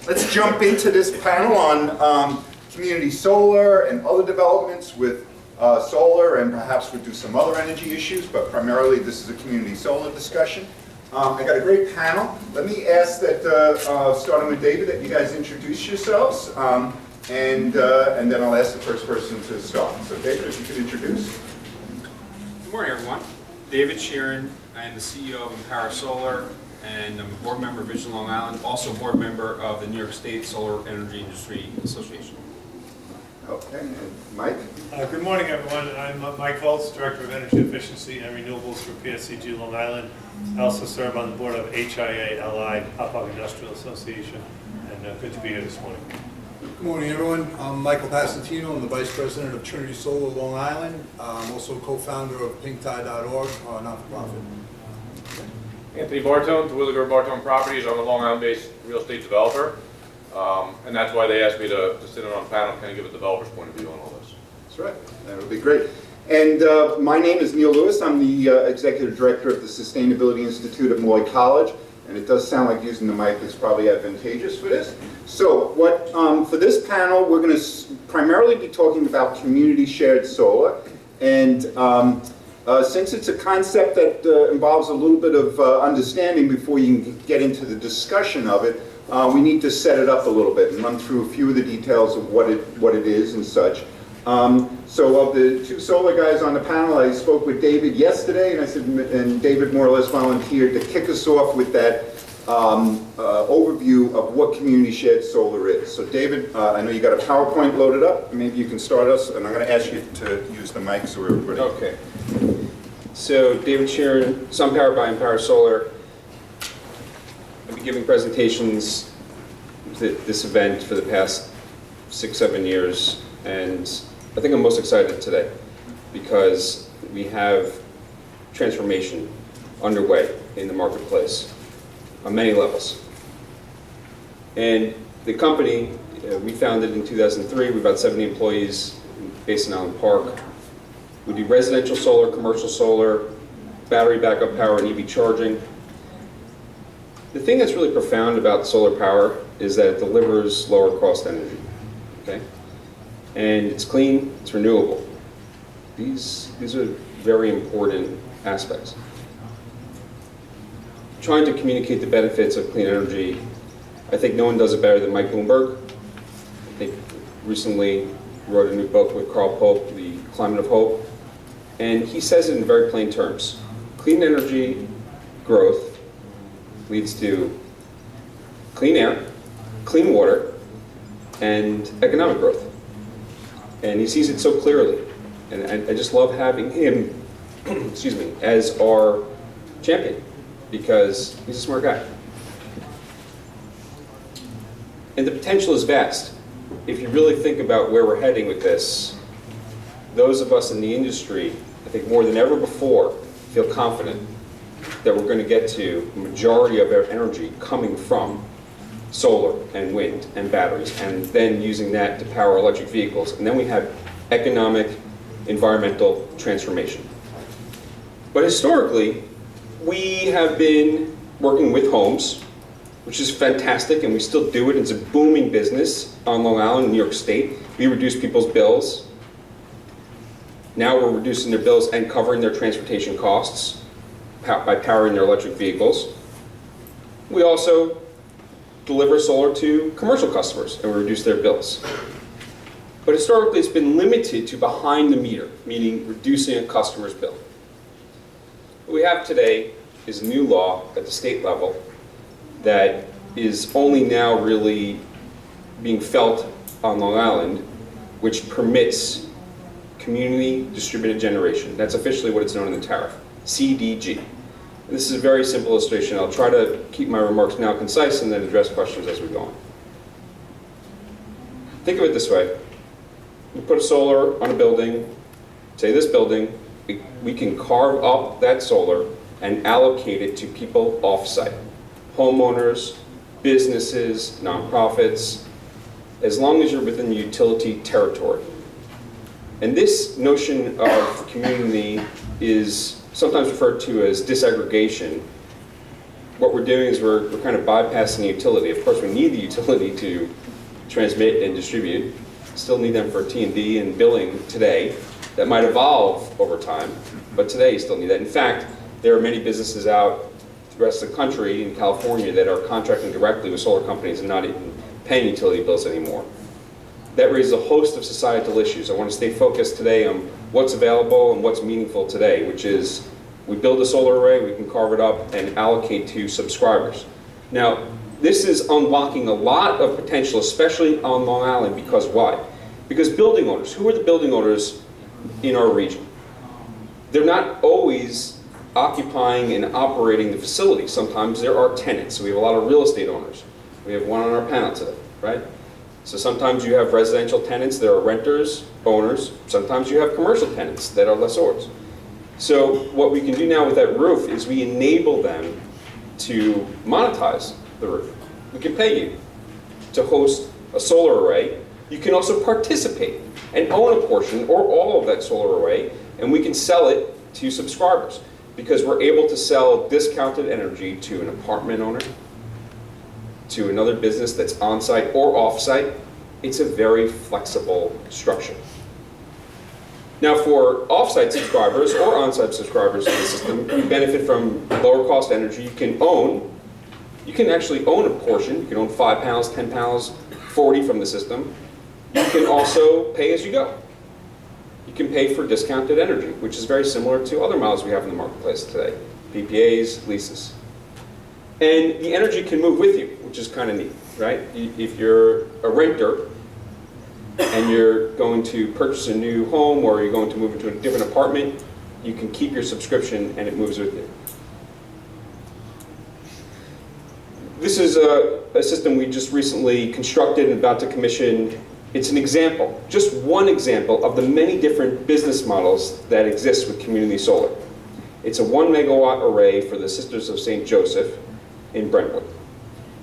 Let's jump into this panel on community solar and other developments with solar, and perhaps we'll do some other energy issues, but primarily this is a community solar discussion. I got a great panel. Let me ask that, starting with David, that you guys introduce yourselves, and then I'll ask the first person to start. So David, if you could introduce. Good morning, everyone. David Sheeran. I am the CEO of Empower Solar, and I'm a board member of Vision Long Island, also a board member of the New York State Solar Energy Industry Association. Okay, and Mike? Good morning, everyone. I'm Mike Volz, Director of Energy Efficiency and Renewables for PSCG Long Island. I also serve on the board of HIA-LI, Hauppauge Industrial Association, and good to be here this morning. Good morning, everyone. I'm Michael Passantino. I'm the Vice President of Trinity Solar Long Island. I'm also co-founder of PinkTide.org, a not-for-profit. Anthony Bartone, Terwilliger Bartone Properties. I'm a Long Island-based real estate developer, and that's why they asked me to sit in on a panel, kind of give a developer's point of view on all this. That's right. That would be great. And my name is Neil Lewis. I'm the Executive Director of the Sustainability Institute at Molloy College, and it does sound like using the mic is probably advantageous for this. So for this panel, we're going to primarily be talking about community shared solar, and since it's a concept that involves a little bit of understanding before you can get into the discussion of it, we need to set it up a little bit and run through a few of the details of what it is and such. So of the two solar guys on the panel, I spoke with David yesterday, and David more or less volunteered to kick us off with that overview of what community shared solar is. So David, I know you got a PowerPoint loaded up. Maybe you can start us, and I'm going to ask you to use the mic so everybody. Okay. So David Sheeran, SunPower by Empower Solar. I've been giving presentations at this event for the past 6-7 years, and I think I'm most excited today because we have transformation underway in the marketplace on many levels. And the company, we founded in 2003, we have about 70 employees based in Island Park. We do residential solar, commercial solar, battery backup power, and EV charging. The thing that's really profound about solar power is that it delivers lower cost energy, okay? And it's clean, it's renewable. These are very important aspects. Trying to communicate the benefits of clean energy, I think no one does it better than Mike Bloomberg. I think recently wrote a new book with Carl Pope, The Climate of Hope, and he says it in very plain terms. Clean energy growth leads to clean air, clean water, and economic growth. And he sees it so clearly. And I just love having him, excuse me, as our champion, because he's a smart guy. And the potential is vast. If you really think about where we're heading with this, those of us in the industry, I think more than ever before, feel confident that we're going to get to the majority of our energy coming from solar and wind and batteries, and then using that to power electric vehicles. And then we have economic, environmental transformation. But historically, we have been working with homes, which is fantastic, and we still do it. It's a booming business on Long Island and New York State. We reduce people's bills. Now we're reducing their bills and covering their transportation costs by powering their electric vehicles. We also deliver solar to commercial customers and we reduce their bills. But historically, it's been limited to behind the meter, meaning reducing a customer's bill. What we have today is a new law at the state level that is only now really being felt on Long Island, which permits community distributed generation. That's officially what it's known in the tariff, CDG. And this is a very simple illustration. I'll try to keep my remarks now concise and then address questions as we go on. Think of it this way. We put a solar on a building, say this building, we can carve up that solar and allocate it to people off-site. Homeowners, businesses, nonprofits, as long as you're within the utility territory. And this notion of community is sometimes referred to as disaggregation, what we're doing is we're kind of bypassing the utility. Of course, we need the utility to transmit and distribute. Still need them for T&D and billing today. That might evolve over time, but today you still need that. In fact, there are many businesses out the rest of the country in California that are contracting directly with solar companies and not even paying utility bills anymore. That raises a host of societal issues. I want to stay focused today on what's available and what's meaningful today, which is we build a solar array, we can carve it up and allocate to subscribers. Now, this is unlocking a lot of potential, especially on Long Island, because why? Because building owners, who are the building owners in our region? They're not always occupying and operating the facility. Sometimes there are tenants. So we have a lot of real estate owners. We have one on our panel today, right? So sometimes you have residential tenants, there are renters, owners. Sometimes you have commercial tenants that are lessors. So what we can do now with that roof is we enable them to monetize the roof. We can pay you to host a solar array. You can also participate and own a portion or all of that solar array, and we can sell it to subscribers because we're able to sell discounted energy to an apartment owner, to another business that's on-site or off-site. It's a very flexible structure. Now for off-site subscribers or on-site subscribers to the system, you benefit from lower cost energy. You can actually own a portion. You can own 5 panels, 10 panels, 40 from the system. You can also pay as you go. You can pay for discounted energy, which is very similar to other models we have in the marketplace today. PPAs, leases. And the energy can move with you, which is kind of neat, right? If you're a renter and you're going to purchase a new home or you're going to move into a different apartment, you can keep your subscription and it moves with you. This is a system we just recently constructed and about to commission. It's an example, just one example of the many different business models that exist with community solar. It's a 1 megawatt array for the Sisters of St. Joseph in Brentwood.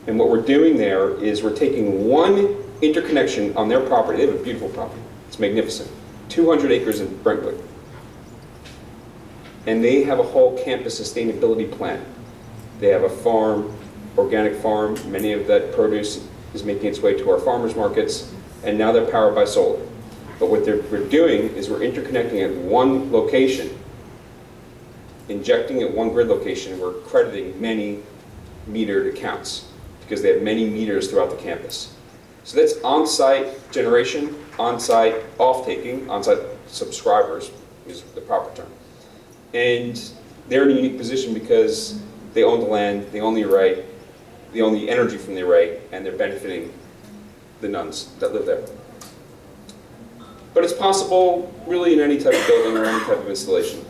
And what we're doing there is we're taking one interconnection on their property. They have a beautiful property. It's magnificent. 200 acres in Brentwood. And they have a whole campus sustainability plan. They have a farm, organic farm. Many of that produce is making its way to our farmers markets. And now they're powered by solar. But what we're doing is we're interconnecting at one location, injecting at one grid location, and we're crediting many metered accounts because they have many meters throughout the campus. So that's on-site generation, on-site off-taking, on-site subscribers is the proper term. And they're in a unique position because they own the land, they own the array, they own the energy from the array, and they're benefiting the nuns that live there. But it's possible really in any type of building or any type of installation.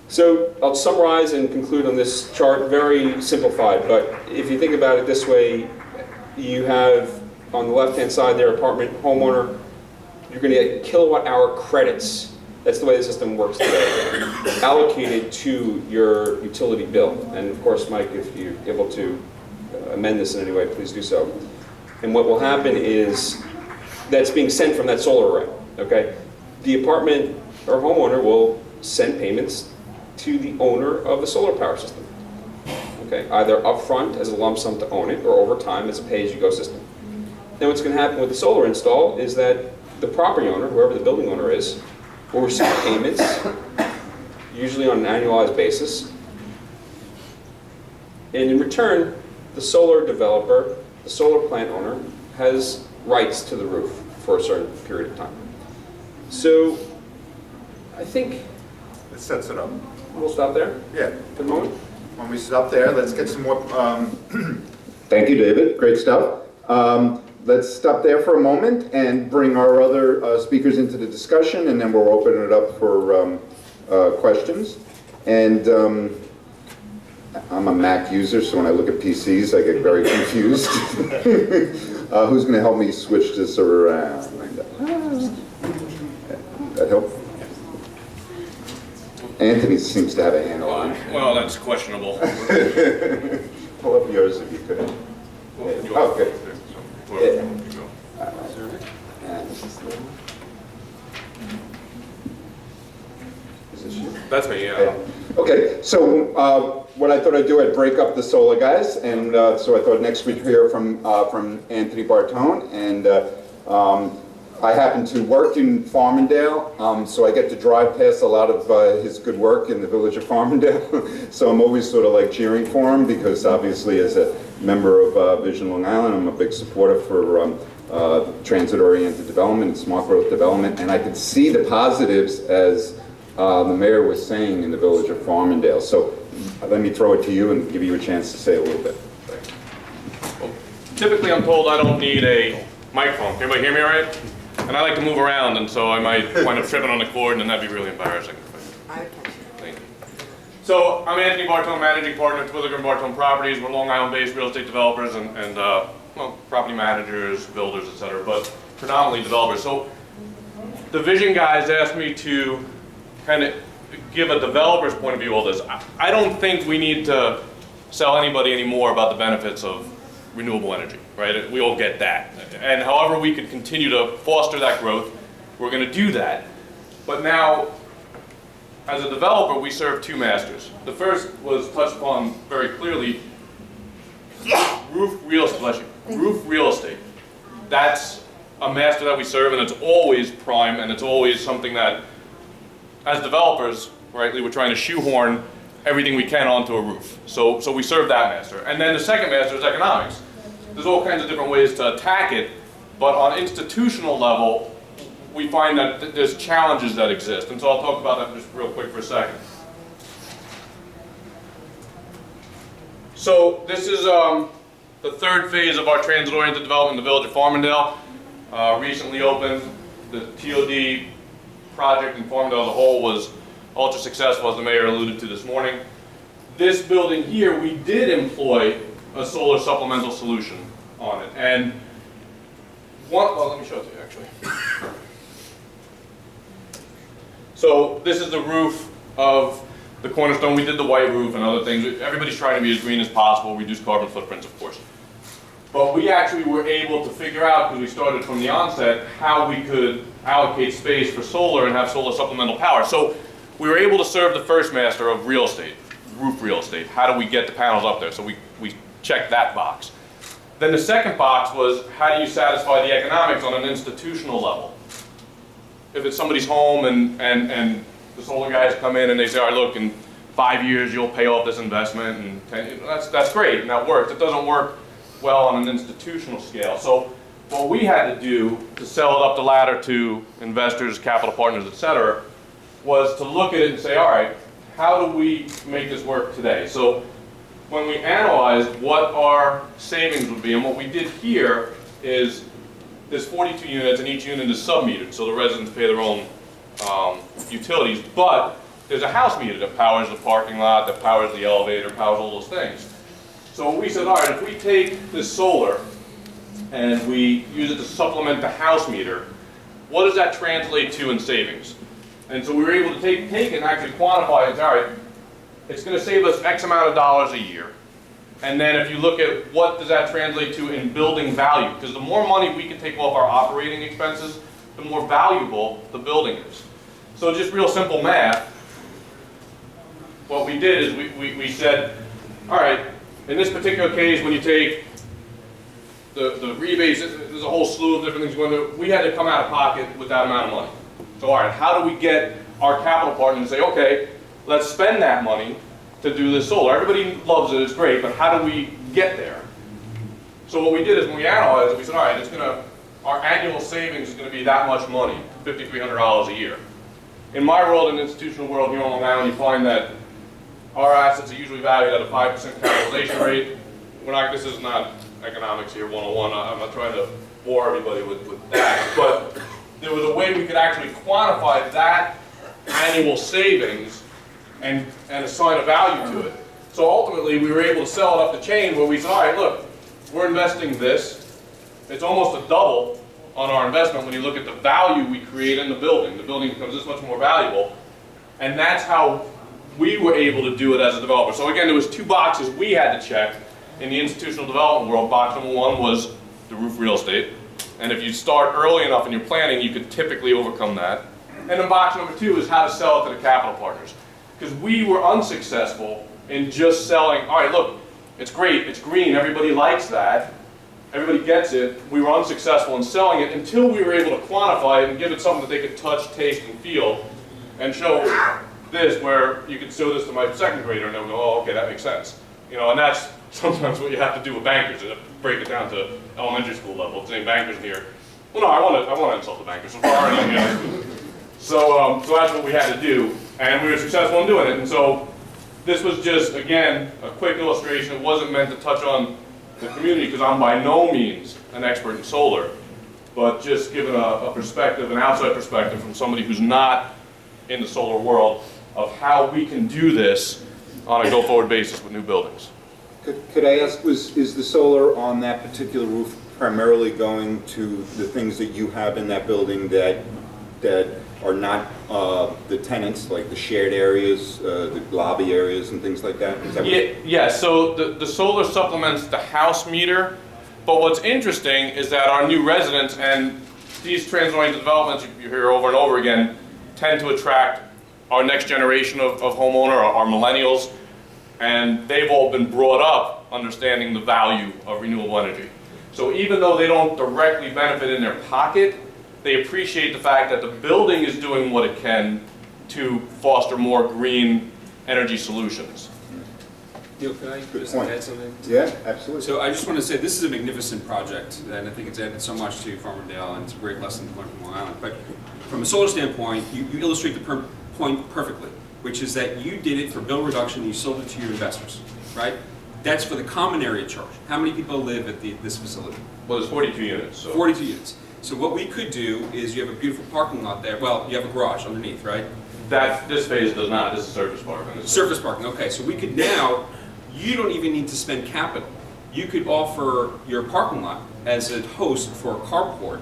So I'll summarize and conclude on this chart, very simplified, but if you think about it this way, you have on the left-hand side there, apartment homeowner, you're going to get kilowatt hour credits. That's the way the system works today, allocated to your utility bill. And of course, Mike, if you're able to amend this in any way, please do so. And what will happen is that's being sent from that solar array, okay? The apartment or homeowner will send payments to the owner of the solar power system, okay? Either upfront as a lump sum to own it or over time as a pay-as-you-go system. Then what's going to happen with the solar install is that the property owner, whoever the building owner is, will receive payments, usually on an annualized basis. And in return, the solar developer, the solar plant owner, has rights to the roof for a certain period of time. So I think It sets it up. we'll stop there Yeah. for the moment. When we stop there, let's get some more. Thank you, David. Great stuff. Let's stop there for a moment and bring our other speakers into the discussion, and then we'll open it up for questions. And I'm a Mac user, so when I look at PCs, I get very confused. Who's going to help me switch this around? That help? Anthony seems to have a handle on it. Well, that's questionable. Pull up yours if you could. Oh, good. Is this you? That's me, yeah. Okay, so what I thought I'd do, I'd break up the solar guys, and so I thought next we'd hear from Anthony Bartone, and I happen to work in Farmingdale, so I get to drive past a lot of his good work in the village of Farmingdale. So I'm always sort of like cheering for him, because obviously as a member of Vision Long Island, I'm a big supporter for transit-oriented development and smart growth development, and I could see the positives as the mayor was saying in the village of Farmingdale. So let me throw it to you and give you a chance to say a little bit. Typically, I'm told I don't need a microphone. Can everybody hear me all right? And I like to move around, and so I might wind up tripping on the cord, and then that'd be really embarrassing. Thank you. So, I'm Anthony Bartone, managing partner at Twilliger and Bartone Properties. We're Long Island-based real estate developers and well, property managers, builders, et cetera, but predominantly developers. So, the Vision guys asked me to kind of give a developer's point of view of this. I don't think we need to sell anybody anymore about the benefits of renewable energy, right? We all get that. And however we could continue to foster that growth, we're going to do that. But now, as a developer, we serve two masters. The first was touched upon very clearly, roof real estate. That's a master that we serve, and it's always prime, and it's always something that, as developers, rightly, we're trying to shoehorn everything we can onto a roof. So we serve that master. And then the second master is economics. There's all kinds of different ways to attack it, but on institutional level, we find that there's challenges that exist. And so I'll talk about that just real quick for a second. So this is the third phase of our transit-oriented development in the village of Farmingdale. Recently opened. The TOD project in Farmingdale as a whole was ultra successful, as the mayor alluded to this morning. This building here, we did employ a solar supplemental solution on it. And well, let me show it to you actually. So this is the roof of the Cornerstone. We did the white roof and other things. Everybody's trying to be as green as possible, reduce carbon footprints, of course. But we actually were able to figure out, because we started from the onset, how we could allocate space for solar and have solar supplemental power. So we were able to serve the first master of real estate, roof real estate. How do we get the panels up there? So we checked that box. Then the second box was, how do you satisfy the economics on an institutional level? If it's somebody's home and the solar guys come in and they say, all right, look, in 5 years you'll pay off this investment, and 10, that's great, and that works. It doesn't work well on an institutional scale. So what we had to do to sell it up the ladder to investors, capital partners, et cetera, was to look at it and say, all right, how do we make this work today? So when we analyzed what our savings would be, and what we did here is there's 42 units, and each unit is sub-metered, so the residents pay their own utilities, but there's a house meter that powers the parking lot, that powers the elevator, powers all those things. So we said, all right, if we take this solar and we use it to supplement the house meter, what does that translate to in savings? And so we were able to take it and actually quantify it. All right, it's going to save us X amount of dollars a year. And then if you look at what does that translate to in building value, because the more money we can take off our operating expenses, the more valuable the building is. So just real simple math, what we did is we said, all right, in this particular case, when you take the rebates, there's a whole slew of different things going on. We had to come out of pocket with that amount of money. So all right, how do we get our capital partner to say, okay, let's spend that money to do this solar? Everybody loves it, it's great, but how do we get there? So what we did is when we analyzed it, we said, all right, our annual savings is going to be that much money, $5,300 a year. In my world, in the institutional world here on Long Island, you find that our assets are usually valued at a 5% capitalization rate. This is not economics here 101. I'm not trying to bore everybody with that, but there was a way we could actually quantify that annual savings and assign a value to it. So ultimately, we were able to sell it up the chain where we said, all right, look, we're investing this. It's almost a double on our investment when you look at the value we create in the building. The building becomes this much more valuable. And that's how we were able to do it as a developer. So again, there was two boxes we had to check in the institutional development world. Box number one was the roof real estate. And if you start early enough in your planning, you could typically overcome that. And then box number two is how to sell it to the capital partners. Because we were unsuccessful in just selling, all right, look, it's great, it's green, everybody likes that, everybody gets it. We were unsuccessful in selling it until we were able to quantify it and give it something that they could touch, taste, and feel, and show this, where you could show this to my second grader and they'll go, oh, okay, that makes sense. You know, and that's sometimes what you have to do with bankers, you have to break it down to elementary school level. If there's any bankers in here, well, no, I want to insult the bankers so far, and so that's what we had to do, and we were successful in doing it. And so this was just, again, a quick illustration. It wasn't meant to touch on the community, because I'm by no means an expert in solar, but just giving a perspective, an outside perspective from somebody who's not in the solar world of how we can do this on a go-forward basis with new buildings. Could I ask, is the solar on that particular roof primarily going to the things that you have in that building that are not the tenants, like the shared areas, the lobby areas and things like that? Is that what- Yeah, so the solar supplements the house meter, but what's interesting is that our new residents, and these trans-oriented developments you hear over and over again, tend to attract our next generation of homeowner, our millennials, and they've all been brought up understanding the value of renewable energy. So even though they don't directly benefit in their pocket, they appreciate the fact that the building is doing what it can to foster more green energy solutions. Neil, can I just point. add something? Yeah, absolutely. So I just want to say, this is a magnificent project, and I think it's added so much to Farmingdale, and it's a great lesson to learn from Long Island. But from a solar standpoint, you illustrate the point perfectly, which is that you did it for bill reduction, and you sold it to your investors, right? That's for the common area charge. How many people live at this facility? Well, there's 42 units, so. 42 units. So what we could do is, you have a beautiful parking lot there. Well, you have a garage underneath, right? This phase does not, this is surface parking. Surface parking, okay. So we could now, you don't even need to spend capital. You could offer your parking lot as a host for a carport.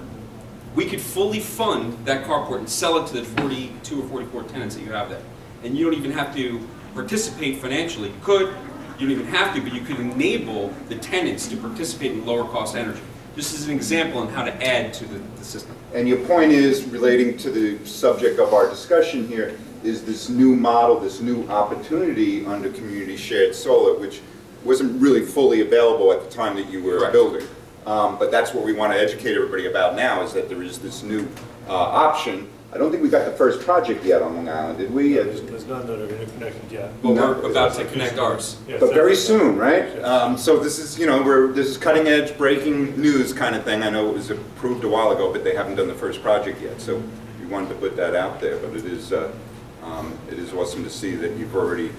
We could fully fund that carport and sell it to the 42 or 44 tenants that you have there. And you don't even have to participate financially. You could, you don't even have to, but you could enable the tenants to participate in lower cost energy. Just as an example on how to add to the system. And your point is, relating to the subject of our discussion here, is this new model, this new opportunity under community shared solar, which wasn't really fully available at the time that you were Correct. building. But that's what we want to educate everybody about now, is that there is this new option. I don't think we got the first project yet on Long Island, did we? There's none that are interconnected yet. But No. we're about to connect ours. Yes, But very that's- soon, right? So this is, this is cutting edge, breaking news kind of thing. I know it was approved a while ago, but they haven't done the first project yet. So we wanted to put that out there, but it is awesome to see that you've already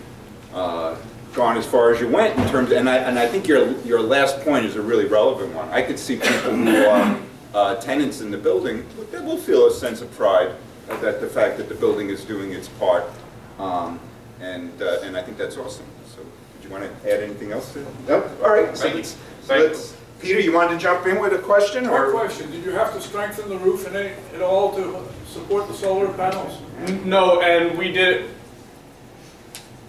gone as far as you went in terms, and I think your last point is a really relevant one. I could see people who are tenants in the building, they will feel a sense of pride that the fact that the building is doing its part, and I think that's awesome. So, did you want to add anything else to it? No? All right. So Thank you. let's, Thank you. let's, Peter, you wanted to jump in with a question, Quick or? question, did you have to strengthen the roof at all to support the solar panels? No, and we did,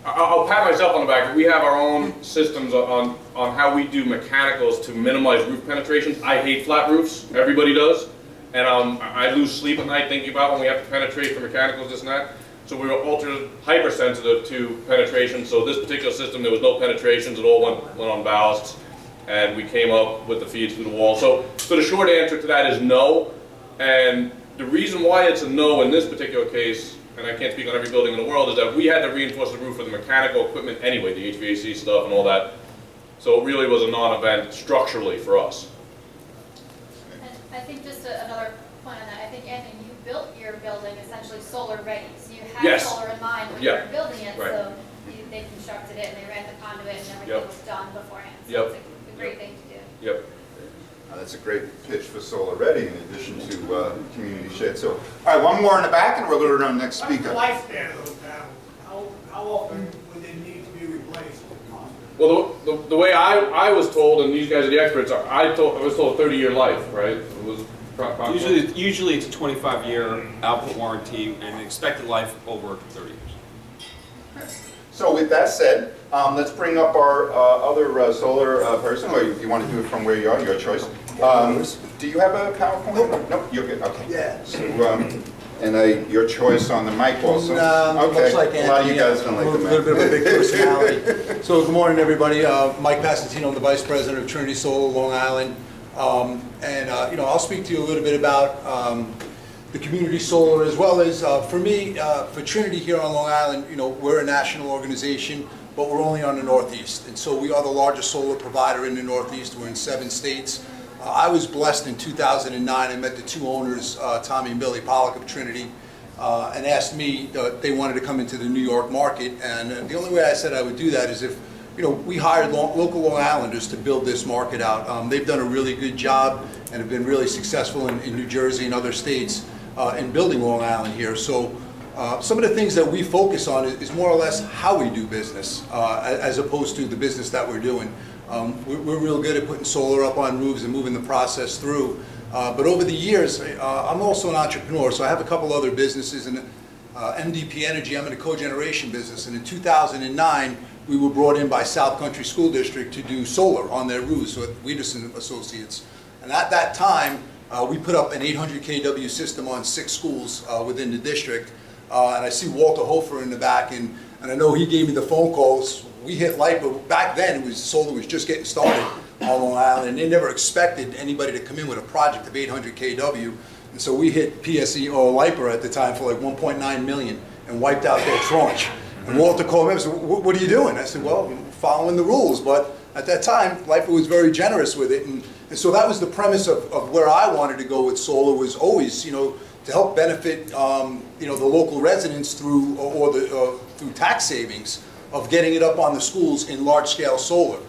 I'll pat myself on the back. We have our own systems on how we do mechanicals to minimize roof penetrations. I hate flat roofs, everybody does. And I lose sleep at night thinking about when we have to penetrate for mechanicals, this and that. So we were ultra hypersensitive to penetration. So this particular system, there was no penetrations, it all went on ballasts. And we came up with the feeds through the wall. So the short answer to that is no. And the reason why it's a no in this particular case, and I can't speak on every building in the world, is that we had to reinforce the roof with the mechanical equipment anyway, the HVAC stuff and all that. So it really was a non-event structurally for us. And I think just another point on that, I think, Anthony, you built your building essentially solar ready. So you had Yes. solar in mind when you Yeah. were building it, Right. so they constructed it and they ran the conduit and everything Yep. was done beforehand. So Yep. it's a great thing to do. Yep. That's a great pitch for Solar Ready in addition to community shared. So, all right, one more in the back, and we'll go to our next What's the speaker. lifespan of those panels? How often would they need to be replaced? Well, the way I was told, and these guys are the experts, I was told a 30-year life, right? It was Usually it's a 25-year output warranty and an expected life over 30 years. So with that said, let's bring up our other solar person, or if you want to do it from where you are, your choice. Do you have a PowerPoint? Nope, you're good, okay. Yeah. So, And your choice on the mic also? Much Okay. like A lot of you Anthony, guys don't like the a mic. little bit of a big personality. So good morning, everybody. Mike Passantino, I'm the Vice President of Trinity Solar Long Island. I'll speak to you a little bit about the community solar as well as, for me, for Trinity here on Long Island, we're a national organization, but we're only on the Northeast. And so we are the largest solar provider in the Northeast. We're in 7 states. I was blessed in 2009. I met the 2 owners, Tommy and Billy Pollock of Trinity, and asked me they wanted to come into the New York market. And the only way I said I would do that is if, we hired local Long Islanders to build this market out. They've done a really good job and have been really successful in New Jersey and other states in building Long Island here. So some of the things that we focus on is more or less how we do business as opposed to the business that we're doing. We're real good at putting solar up on roofs and moving the process through. But over the years, I'm also an entrepreneur, so I have a couple other businesses. And MDP Energy, I'm in the cogeneration business. And in 2009, we were brought in by South Country School District to do solar on their roofs with Wiederson Associates. And at that time, we put up an 800 kW system on 6 schools within the district. And I see Walter Hofer in the back, and I know he gave me the phone calls. We hit LIPA. Back then, solar was just getting started on Long Island, and they never expected anybody to come in with a project of 800 kW. And so we hit PSE or LIPA at the time for like 1.9 million and wiped out their tranche. And Walter called me and said, "What are you doing?" I said, "Well, following the rules." But at that time, LIPA was very generous with it, and so that was the premise of where I wanted to go with solar. Was always, to help benefit, the local residents through through tax savings of getting it up on the schools in large-scale solar.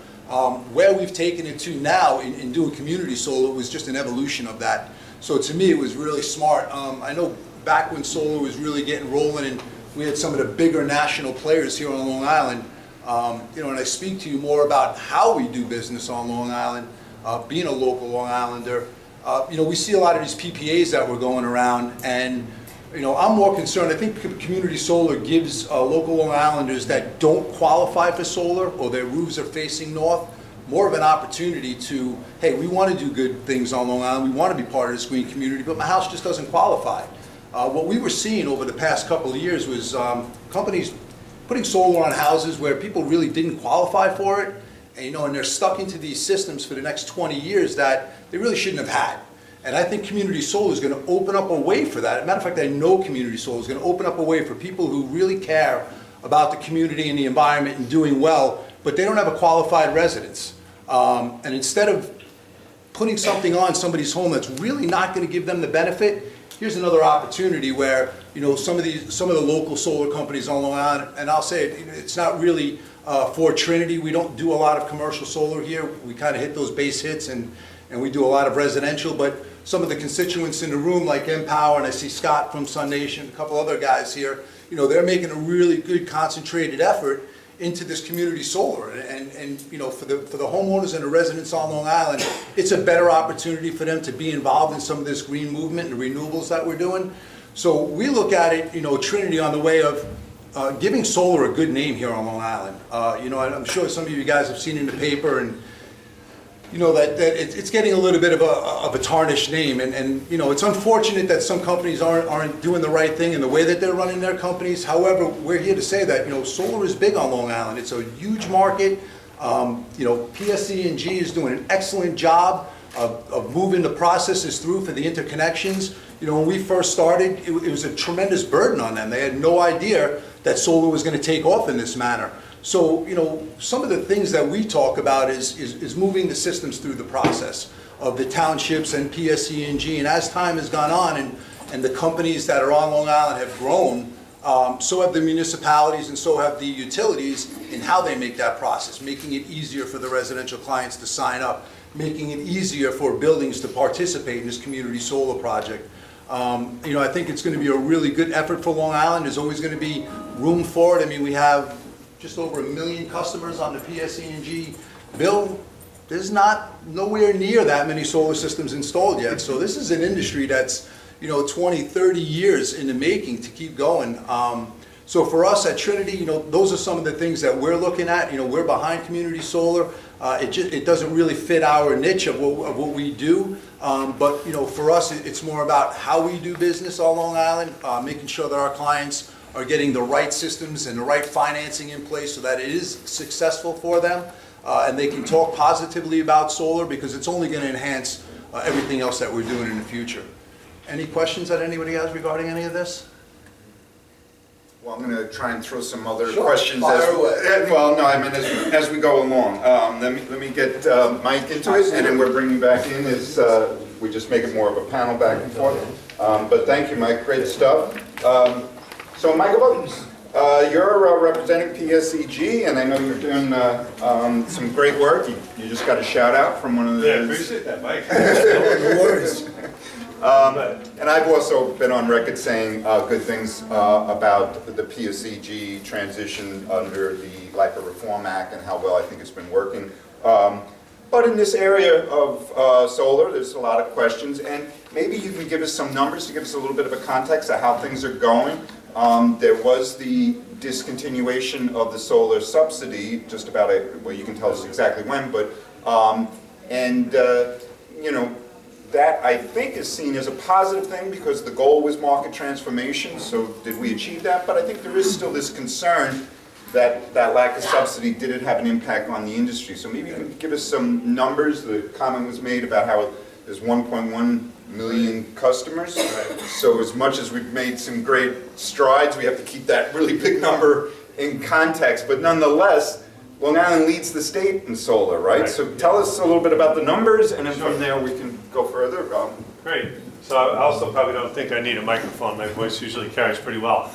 Where we've taken it to now in doing community solar was just an evolution of that. So to me, it was really smart. I know back when solar was really getting rolling and we had some of the bigger national players here on Long Island, and I speak to you more about how we do business on Long Island, being a local Long Islander. We see a lot of these PPAs that were going around, and I'm more concerned. I think community solar gives local Long Islanders that don't qualify for solar or their roofs are facing north more of an opportunity to, hey, we want to do good things on Long Island. We want to be part of this green community, but my house just doesn't qualify. What we were seeing over the past couple of years was companies putting solar on houses where people really didn't qualify for it, and they're stuck into these systems for the next 20 years that they really shouldn't have had. And I think community solar is going to open up a way for that. As a matter of fact, I know community solar is going to open up a way for people who really care about the community and the environment and doing well, but they don't have a qualified residence. And instead of putting something on somebody's home that's really not going to give them the benefit, here's another opportunity where some of the local solar companies on Long Island, and I'll say it's not really for Trinity. We don't do a lot of commercial solar here. We kind of hit those base hits, and we do a lot of residential. But some of the constituents in the room, like Empower, and I see Scott from Sun Nation, a couple other guys here, they're making a really good concentrated effort into this community solar. And for the homeowners and the residents on Long Island, it's a better opportunity for them to be involved in some of this green movement and renewables that we're doing. So we look at it, Trinity, on the way of giving solar a good name here on Long Island. I'm sure some of you guys have seen in the paper, and that it's getting a little bit of a tarnished name, and it's unfortunate that some companies aren't doing the right thing in the way that they're running their companies. However, we're here to say that solar is big on Long Island. It's a huge market. PSE&G is doing an excellent job of moving the processes through for the interconnections. When we first started, it was a tremendous burden on them. They had no idea that solar was going to take off in this manner. So, some of the things that we talk about is moving the systems through the process of the townships and PSE&G. And as time has gone on and the companies that are on Long Island have grown, so have the municipalities and so have the utilities in how they make that process, making it easier for the residential clients to sign up, making it easier for buildings to participate in this community solar project. I think it's going to be a really good effort for Long Island. There's always going to be room for it. I mean, we have just over 1 million customers on the PSE&G bill. There's nowhere near that many solar systems installed yet. So this is an industry that's 20, 30 years in the making to keep going. So for us at Trinity, those are some of the things that we're looking at. We're behind community solar. It doesn't really fit our niche of what we do. But, for us, it's more about how we do business on Long Island, making sure that our clients are getting the right systems and the right financing in place so that it is successful for them. And they can talk positively about solar because it's only going to enhance everything else that we're doing in the future. Any questions that anybody has regarding any of this? Well, I'm going to try and throw some other Sure. questions. Fire away. Well, no, I mean, as we go along. Let me get Mike into it, and then we're bringing back in as we just make it more of a panel back and forth. But thank you, Mike. Great stuff. So, Michael, you're representing PSEG, and I know you're doing some great work. You just got a shout out from one of the... Yeah, appreciate that, Mike. No worries. And I've also been on record saying good things about the PSEG transition under the LIPA Reform Act and how well I think it's been working. But in this area of solar, there's a lot of questions, and maybe you can give us some numbers to give us a little bit of a context of how things are going. There was the discontinuation of the solar subsidy, just about, well, you can tell us exactly when, but, that I think is seen as a positive thing because the goal was market transformation, so did we achieve that? But I think there is still this concern that that lack of subsidy didn't have an impact on the industry. So maybe you can give us some numbers. The comment was made about how there's 1.1 million customers. So as much as we've made some great strides, we have to keep that really big number in context. But nonetheless, Long Island leads the state in solar, right? So tell us a little bit about the numbers, and then from there we can go further. Great. So I also probably don't think I need a microphone. My voice usually carries pretty well.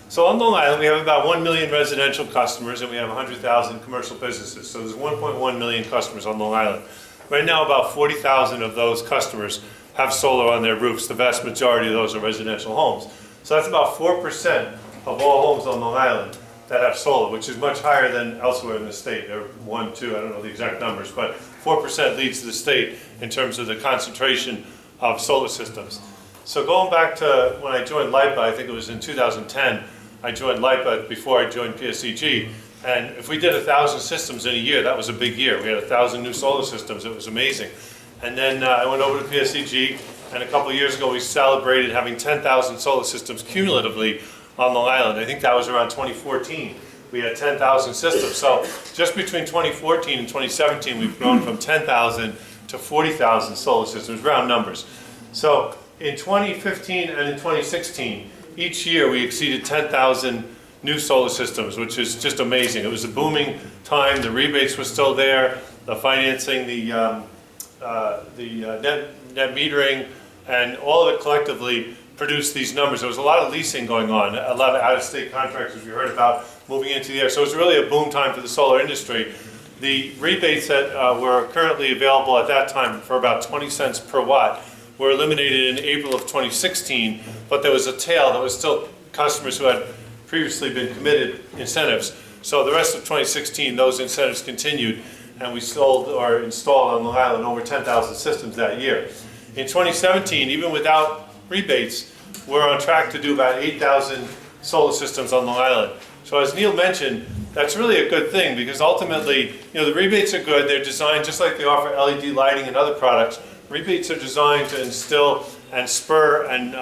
So on Long Island, we have about 1 million residential customers, and we have 100,000 commercial businesses. So there's 1.1 million customers on Long Island. Right now, about 40,000 of those customers have solar on their roofs. The vast majority of those are residential homes. So that's about 4% of all homes on Long Island that have solar, which is much higher than elsewhere in the state. They're 1, 2, I don't know the exact numbers, but 4% leads the state in terms of the concentration of solar systems. So going back to when I joined LIPA, I think it was in 2010, I joined LIPA before I joined PSEG, and if we did 1,000 systems in a year, that was a big year. We had 1,000 new solar systems, it was amazing. And then I went over to PSEG, and a couple of years ago we celebrated having 10,000 solar systems cumulatively on Long Island. I think that was around 2014. We had 10,000 systems. So just between 2014 and 2017, we've grown from 10,000 to 40,000 solar systems, round numbers. So in 2015 and in 2016, each year we exceeded 10,000 new solar systems, which is just amazing. It was a booming time. The rebates were still there, the financing, the net metering, and all of it collectively produced these numbers. There was a lot of leasing going on, a lot of out-of-state contractors we heard about moving into the air. So it was really a boom time for the solar industry. The rebates that were currently available at that time for about 20 cents per watt were eliminated in April of 2016, but there was a tail that was still customers who had previously been committed incentives. So the rest of 2016, those incentives continued, and we sold or installed on Long Island over 10,000 systems that year. In 2017, even without rebates, we're on track to do about 8,000 solar systems on Long Island. So as Neil mentioned, that's really a good thing because ultimately, the rebates are good. They're designed just like they offer LED lighting and other products. Rebates are designed to instill and spur and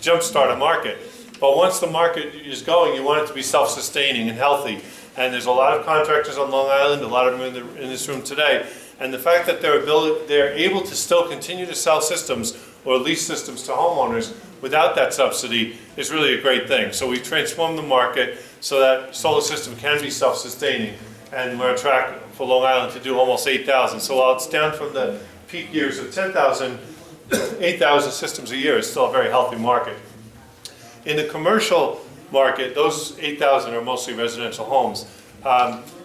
jumpstart a market. But once the market is going, you want it to be self-sustaining and healthy. And there's a lot of contractors on Long Island, a lot of them in this room today. And the fact that they're able to still continue to sell systems or lease systems to homeowners without that subsidy is really a great thing. So we've transformed the market so that solar system can be self-sustaining, and we're on track for Long Island to do almost 8,000. So while it's down from the peak years of 10,000, 8,000 systems a year is still a very healthy market. In the commercial market, those 8,000 are mostly residential homes.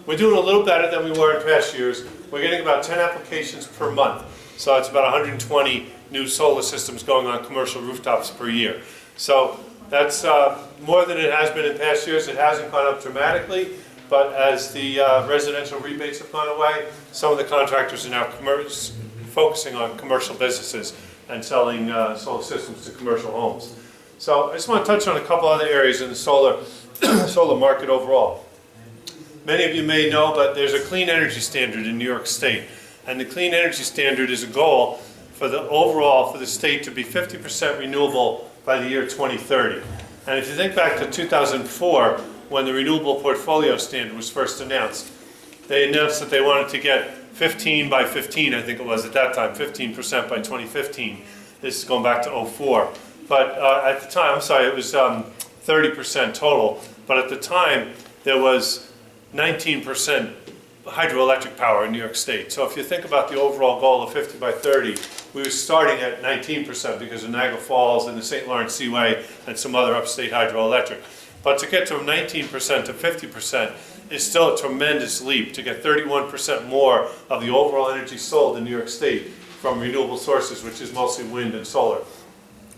We're doing a little better than we were in past years. We're getting about 10 applications per month. So it's about 120 new solar systems going on commercial rooftops per year. So that's more than it has been in past years. It hasn't gone up dramatically, but as the residential rebates have gone away, some of the contractors are now focusing on commercial businesses and selling solar systems to commercial homes. So I just want to touch on a couple other areas in the solar market overall. many of you may know, but there's a clean energy standard in New York State. And the clean energy standard is a goal for the overall, for the state to be 50% renewable by the year 2030. And if you think back to 2004, when the Renewable Portfolio Standard was first announced, they announced that they wanted to get 15 by 15, I think it was at that time, 15% by 2015. This is going back to '04. But at the time, I'm sorry, it was 30% total. But at the time, there was 19% hydroelectric power in New York State. So if you think about the overall goal of 50 by 30, we were starting at 19% because of Niagara Falls and the St. Lawrence Seaway and some other upstate hydroelectric. But to get from 19% to 50% is still a tremendous leap, to get 31% more of the overall energy sold in New York State from renewable sources, which is mostly wind and solar.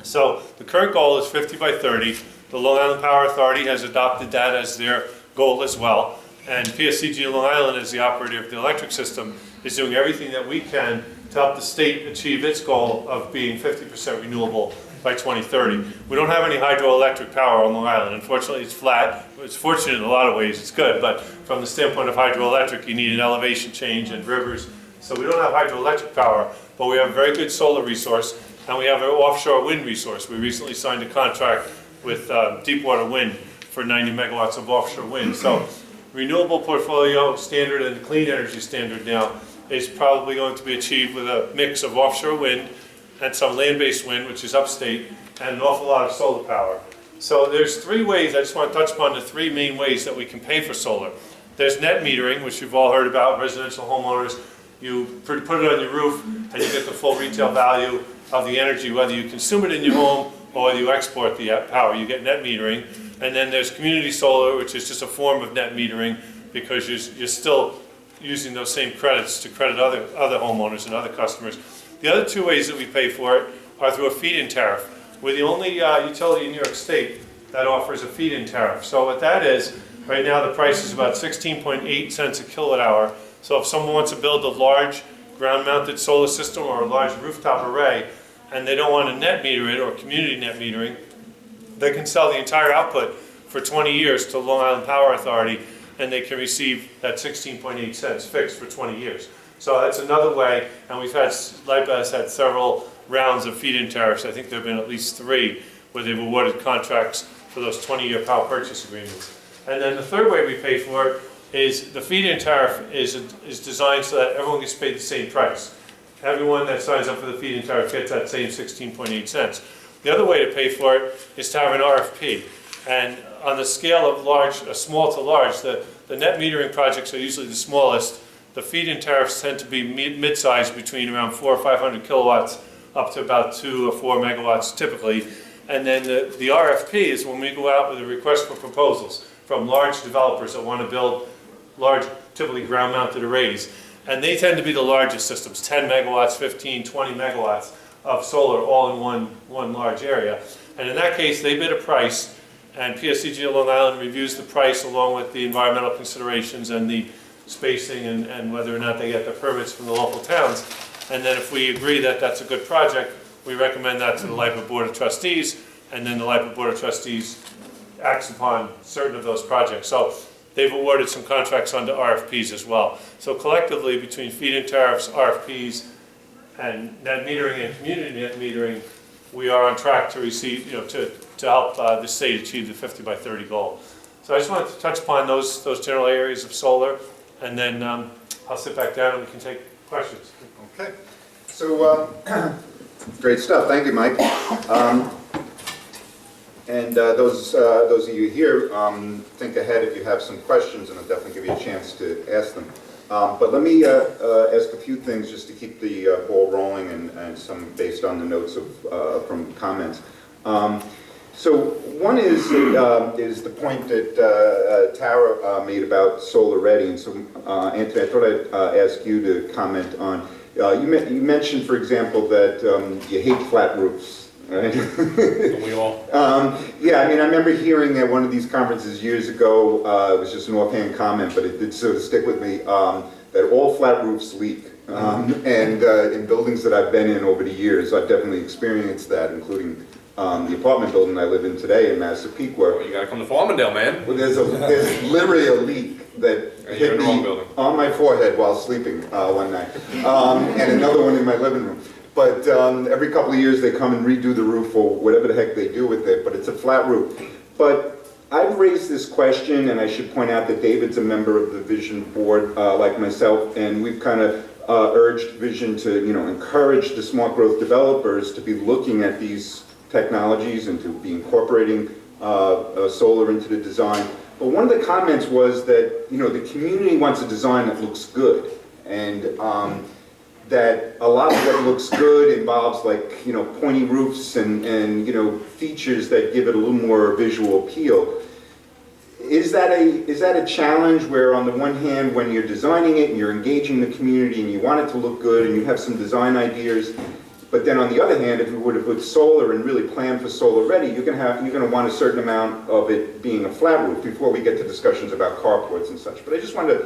So the current goal is 50 by 30. The Long Island Power Authority has adopted that as their goal as well. And PSCG Long Island, as the operator of the electric system, is doing everything that we can to help the state achieve its goal of being 50% renewable by 2030. We don't have any hydroelectric power on Long Island. Unfortunately, it's flat. It's fortunate in a lot of ways, it's good, but from the standpoint of hydroelectric, you need an elevation change and rivers. So we don't have hydroelectric power, but we have a very good solar resource, and we have an offshore wind resource. We recently signed a contract with Deepwater Wind for 90 megawatts of offshore wind. So renewable portfolio standard and the clean energy standard now is probably going to be achieved with a mix of offshore wind and some land-based wind, which is upstate, and an awful lot of solar power. So there's three ways, I just want to touch upon the three main ways that we can pay for solar. There's net metering, which you've all heard about, residential homeowners. You put it on your roof and you get the full retail value of the energy, whether you consume it in your home or whether you export the power, you get net metering. And then there's community solar, which is just a form of net metering because you're still using those same credits to credit other homeowners and other customers. The other two ways that we pay for it are through a feed-in tariff. We're the only utility in New York State that offers a feed-in tariff. So what that is, right now the price is about 16.8 cents a kilowatt hour. So if someone wants to build a large ground-mounted solar system or a large rooftop array, and they don't want to net meter it or community net metering, they can sell the entire output for 20 years to Long Island Power Authority, and they can receive that 16.8 cents fixed for 20 years. So that's another way, and LIPA has had several rounds of feed-in tariffs. I think there have been at least 3 where they've awarded contracts for those 20-year power purchase agreements. And then the third way we pay for it is the feed-in tariff is designed so that everyone gets paid the same price. Everyone that signs up for the feed-in tariff gets that same 16.8 cents. The other way to pay for it is to have an RFP. And on the scale of small to large, the net metering projects are usually the smallest. The feed-in tariffs tend to be mid-sized, between around 400 or 500 kilowatts up to about 2 or 4 megawatts typically. And then the RFP is when we go out with a request for proposals from large developers that want to build large, typically ground-mounted arrays. And they tend to be the largest systems, 10 megawatts, 15, 20 megawatts of solar all in one large area. And in that case, they bid a price, and PSCG of Long Island reviews the price along with the environmental considerations and the spacing and whether or not they get the permits from the local towns. And then if we agree that that's a good project, we recommend that to the LIPA Board of Trustees, and then the LIPA Board of Trustees acts upon certain of those projects. So they've awarded some contracts under RFPs as well. So collectively, between feed-in tariffs, RFPs, and net metering and community net metering, we are on track to receive, to help the state achieve the 50 by 30 goal. So I just wanted to touch upon those general areas of solar, and then I'll sit back down and we can take questions. Okay. So, great stuff. Thank you, Mike. And those of you here, think ahead if you have some questions, and I'll definitely give you a chance to ask them. But let me ask a few things just to keep the ball rolling, and some based on the notes from comments. So one is the point that Tara made about solar ready, and so Anthony, I thought I'd ask you to comment on. You mentioned, for example, that you hate flat roofs. Right? We all. Yeah, I mean, I remember hearing at one of these conferences years ago, it was just an offhand comment, but it did sort of stick with me, that all flat roofs leak. And in buildings that I've been in over the years, I've definitely experienced that, including the apartment building I live in today in Massapequa. You gotta come to Farmingdale, man. Well, there's literally a leak that And you're in hit the wrong me building. on my forehead while sleeping one night, and another one in my living room. But every couple of years, they come and redo the roof or whatever the heck they do with it, but it's a flat roof. But I've raised this question, and I should point out that David's a member of the Vision Board, like myself, and we've kind of urged Vision to, encourage the smart growth developers to be looking at these technologies and to be incorporating solar into the design. But one of the comments was that, the community wants a design that looks good, and that a lot of what looks good involves pointy roofs and features that give it a little more visual appeal. Is that a challenge where on the one hand, when you're designing it and you're engaging the community and you want it to look good and you have some design ideas, but then on the other hand, if you were to put solar and really plan for solar ready, you're going to want a certain amount of it being a flat roof before we get to discussions about carports and such. But I just wanted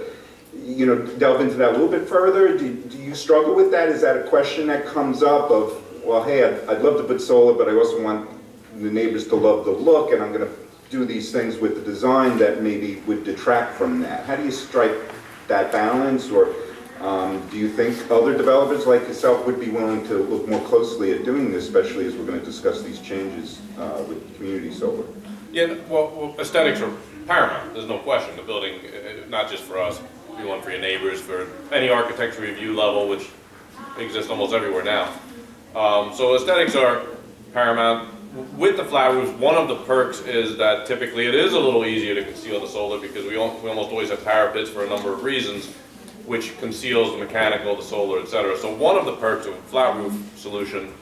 to delve into that a little bit further. Do you struggle with that? Is that a question that comes up of, well, hey, I'd love to put solar, but I also want the neighbors to love the look, and I'm going to do these things with the design that maybe would detract from that? How do you strike that balance, or do you think other developers like yourself would be willing to look more closely at doing this, especially as we're going to discuss these changes with community solar? Yeah, well, aesthetics are paramount, there's no question. The building, not just for us, you want for your neighbors, for any architecture review level, which exists almost everywhere now. So aesthetics are paramount. With the flat roofs, one of the perks is that typically it is a little easier to conceal the solar because we almost always have parapets for a number of reasons, which conceals the mechanical, the solar, etc. So one of the perks of a flat roof solution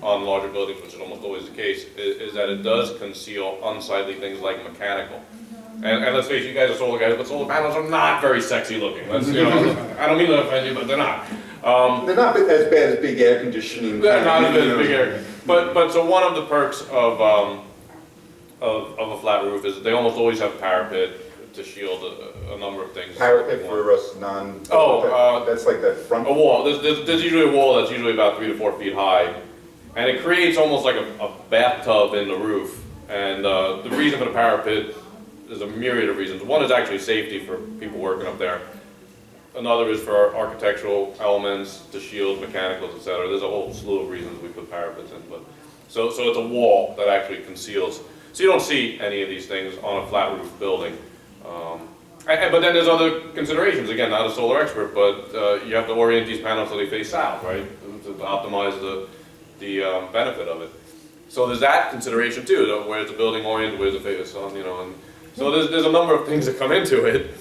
on larger buildings, which is almost always the case, is that it does conceal unsightly things like mechanical. And let's face it, you guys are solar guys, but solar panels are not very sexy looking. I don't mean to offend you, but they're not. They're not as bad as big air conditioning. They're not as big area. But so one of the perks of a flat roof is that they almost always have parapet to shield a number of things. Parapet for us non. That's like that front. A wall. There's usually a wall that's usually about 3 to 4 feet high, and it creates almost like a bathtub in the roof. And the reason for the parapet is a myriad of reasons. One is actually safety for people working up there. Another is for architectural elements to shield mechanicals, etc. There's a whole slew of reasons we put parapets in, but so it's a wall that actually conceals. So you don't see any of these things on a flat roof building. But then there's other considerations. Again, not a solar expert, but you have to orient these panels so they face south, right, to optimize the benefit of it. So there's that consideration too. Where's the building oriented? Where's the face on? And so there's a number of things that come into it.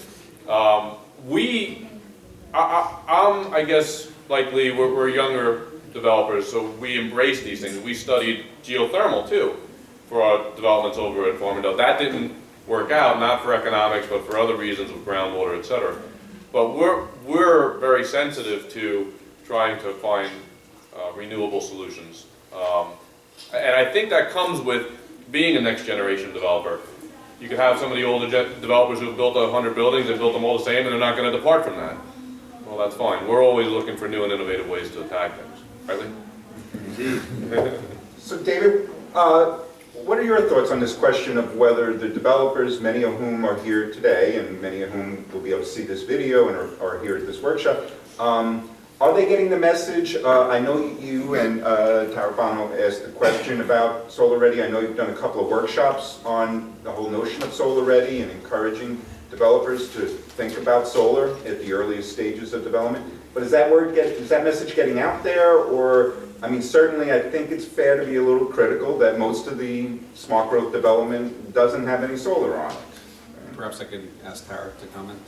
I guess likely we're younger developers, so we embrace these things. We studied geothermal too for our developments over at Farmingdale. That didn't work out, not for economics, but for other reasons with groundwater, etc. But we're very sensitive to trying to find renewable solutions, and I think that comes with being a next generation developer. You could have some of the older developers who've built 100 buildings and built them all the same, and they're not going to depart from that. Well, that's fine. We're always looking for new and innovative ways to attack things. Right, Lee? So David, what are your thoughts on this question of whether the developers, many of whom are here today and many of whom will be able to see this video and are here at this workshop, are they getting the message? I know you and Tarabano asked a question about Solar Ready. I know you've done a couple of workshops on the whole notion of Solar Ready and encouraging developers to think about solar at the earliest stages of development. But is that message getting out there? Or, I mean, certainly I think it's fair to be a little critical that most of the smart growth development doesn't have any solar on it. Perhaps I could ask Tara to comment.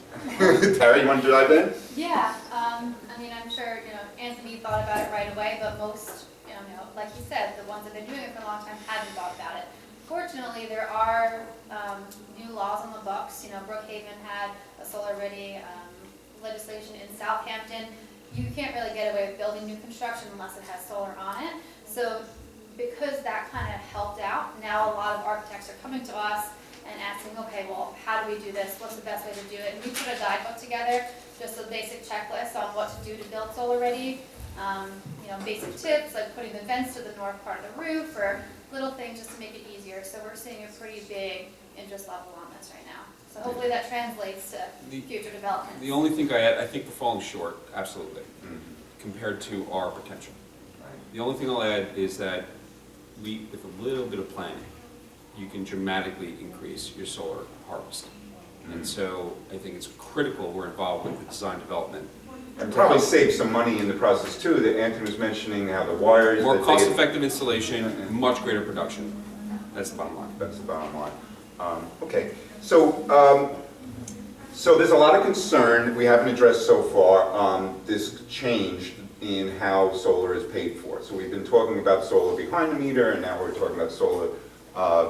Tara, you want to dive in? Yeah, I mean, I'm sure, Anthony thought about it right away, but most, like you said, the ones that have been doing it for a long time hadn't thought about it. Fortunately, there are new laws on the books. Brookhaven had a solar-ready legislation in Southampton. You can't really get away with building new construction unless it has solar on it. So because that kind of helped out, now a lot of architects are coming to us and asking, okay, well, how do we do this? What's the best way to do it? And we put a guidebook together, just a basic checklist on what to do to build solar ready. Basic tips like putting the vents to the north part of the roof or little things just to make it easier. So we're seeing a pretty big interest level on this. developments right now. So hopefully that translates to future developments. The only thing I add, I think we're falling short, absolutely, compared to our potential. The only thing I'll add is that with a little bit of planning, you can dramatically increase your solar harvest. And so I think it's critical we're involved with the design development. And probably save some money in the process too, that Anthony was mentioning how the wires. More that they get- cost-effective installation, much greater production. That's the bottom line. That's the bottom line. Okay, so there's a lot of concern we haven't addressed so far, this change in how solar is paid for. So we've been talking about solar behind the meter, and now we're talking about solar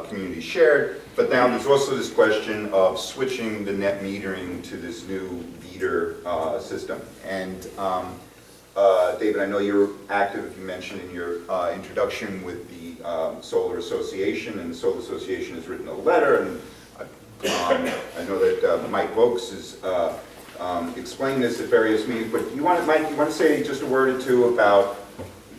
community shared. But now there's also this question of switching the net metering to this new meter system. And David, I know you're active, you mentioned in your introduction with the Solar Association, and the Solar Association has written a letter, and I know that Mike Vokes has explained this at various meetings, but Mike, you want to say just a word or two about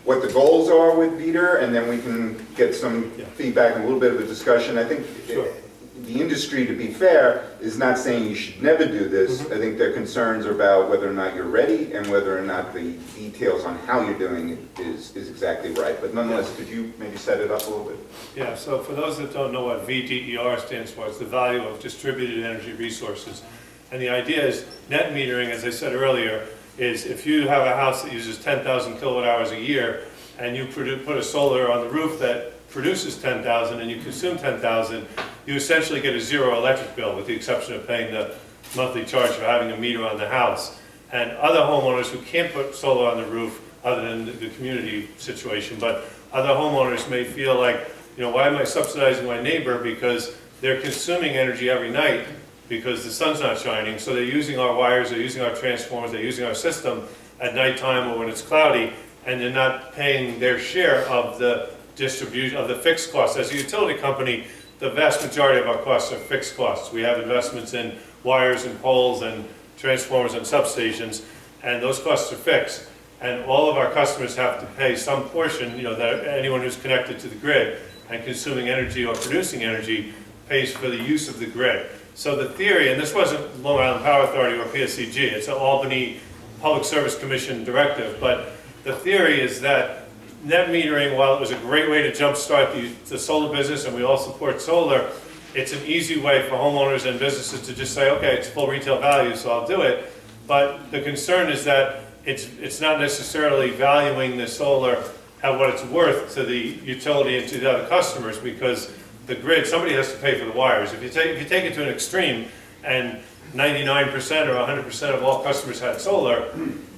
what the goals are with VEDR, and then we can get some feedback and a little bit of a discussion. I think the industry, to be fair, is not saying you should never do this. I think their concerns are about whether or not you're ready and whether or not the details on how you're doing it is exactly right. But nonetheless, could you maybe set it up a little bit? Yeah, so for those that don't know what VDER stands for, it's the value of distributed energy resources. And the idea is net metering, as I said earlier, is if you have a house that uses 10,000 kilowatt hours a year and you put a solar on the roof that produces 10,000 and you consume 10,000, you essentially get a zero electric bill with the exception of paying the monthly charge for having a meter on the house. And other homeowners who can't put solar on the roof, other than the community situation, but other homeowners may feel like, why am I subsidizing my neighbor because they're consuming energy every night because the sun's not shining, so they're using our wires, they're using our transformers, they're using our system at nighttime or when it's cloudy, and they're not paying their share of the distribution of the fixed costs. As a utility company, the vast majority of our costs are fixed costs. We have investments in wires and poles and transformers and substations, and those costs are fixed. And all of our customers have to pay some portion, that anyone who's connected to the grid and consuming energy or producing energy pays for the use of the grid. So the theory, and this wasn't Long Island Power Authority or PSCG, it's an Albany Public Service Commission directive, but the theory is that net metering, while it was a great way to jumpstart the solar business, and we all support solar, it's an easy way for homeowners and businesses to just say, okay, it's full retail value, so I'll do it. But the concern is that it's not necessarily valuing the solar at what it's worth to the utility and to the other customers, because the grid, somebody has to pay for the wires. If you take it to an extreme and 99% or 100% of all customers had solar,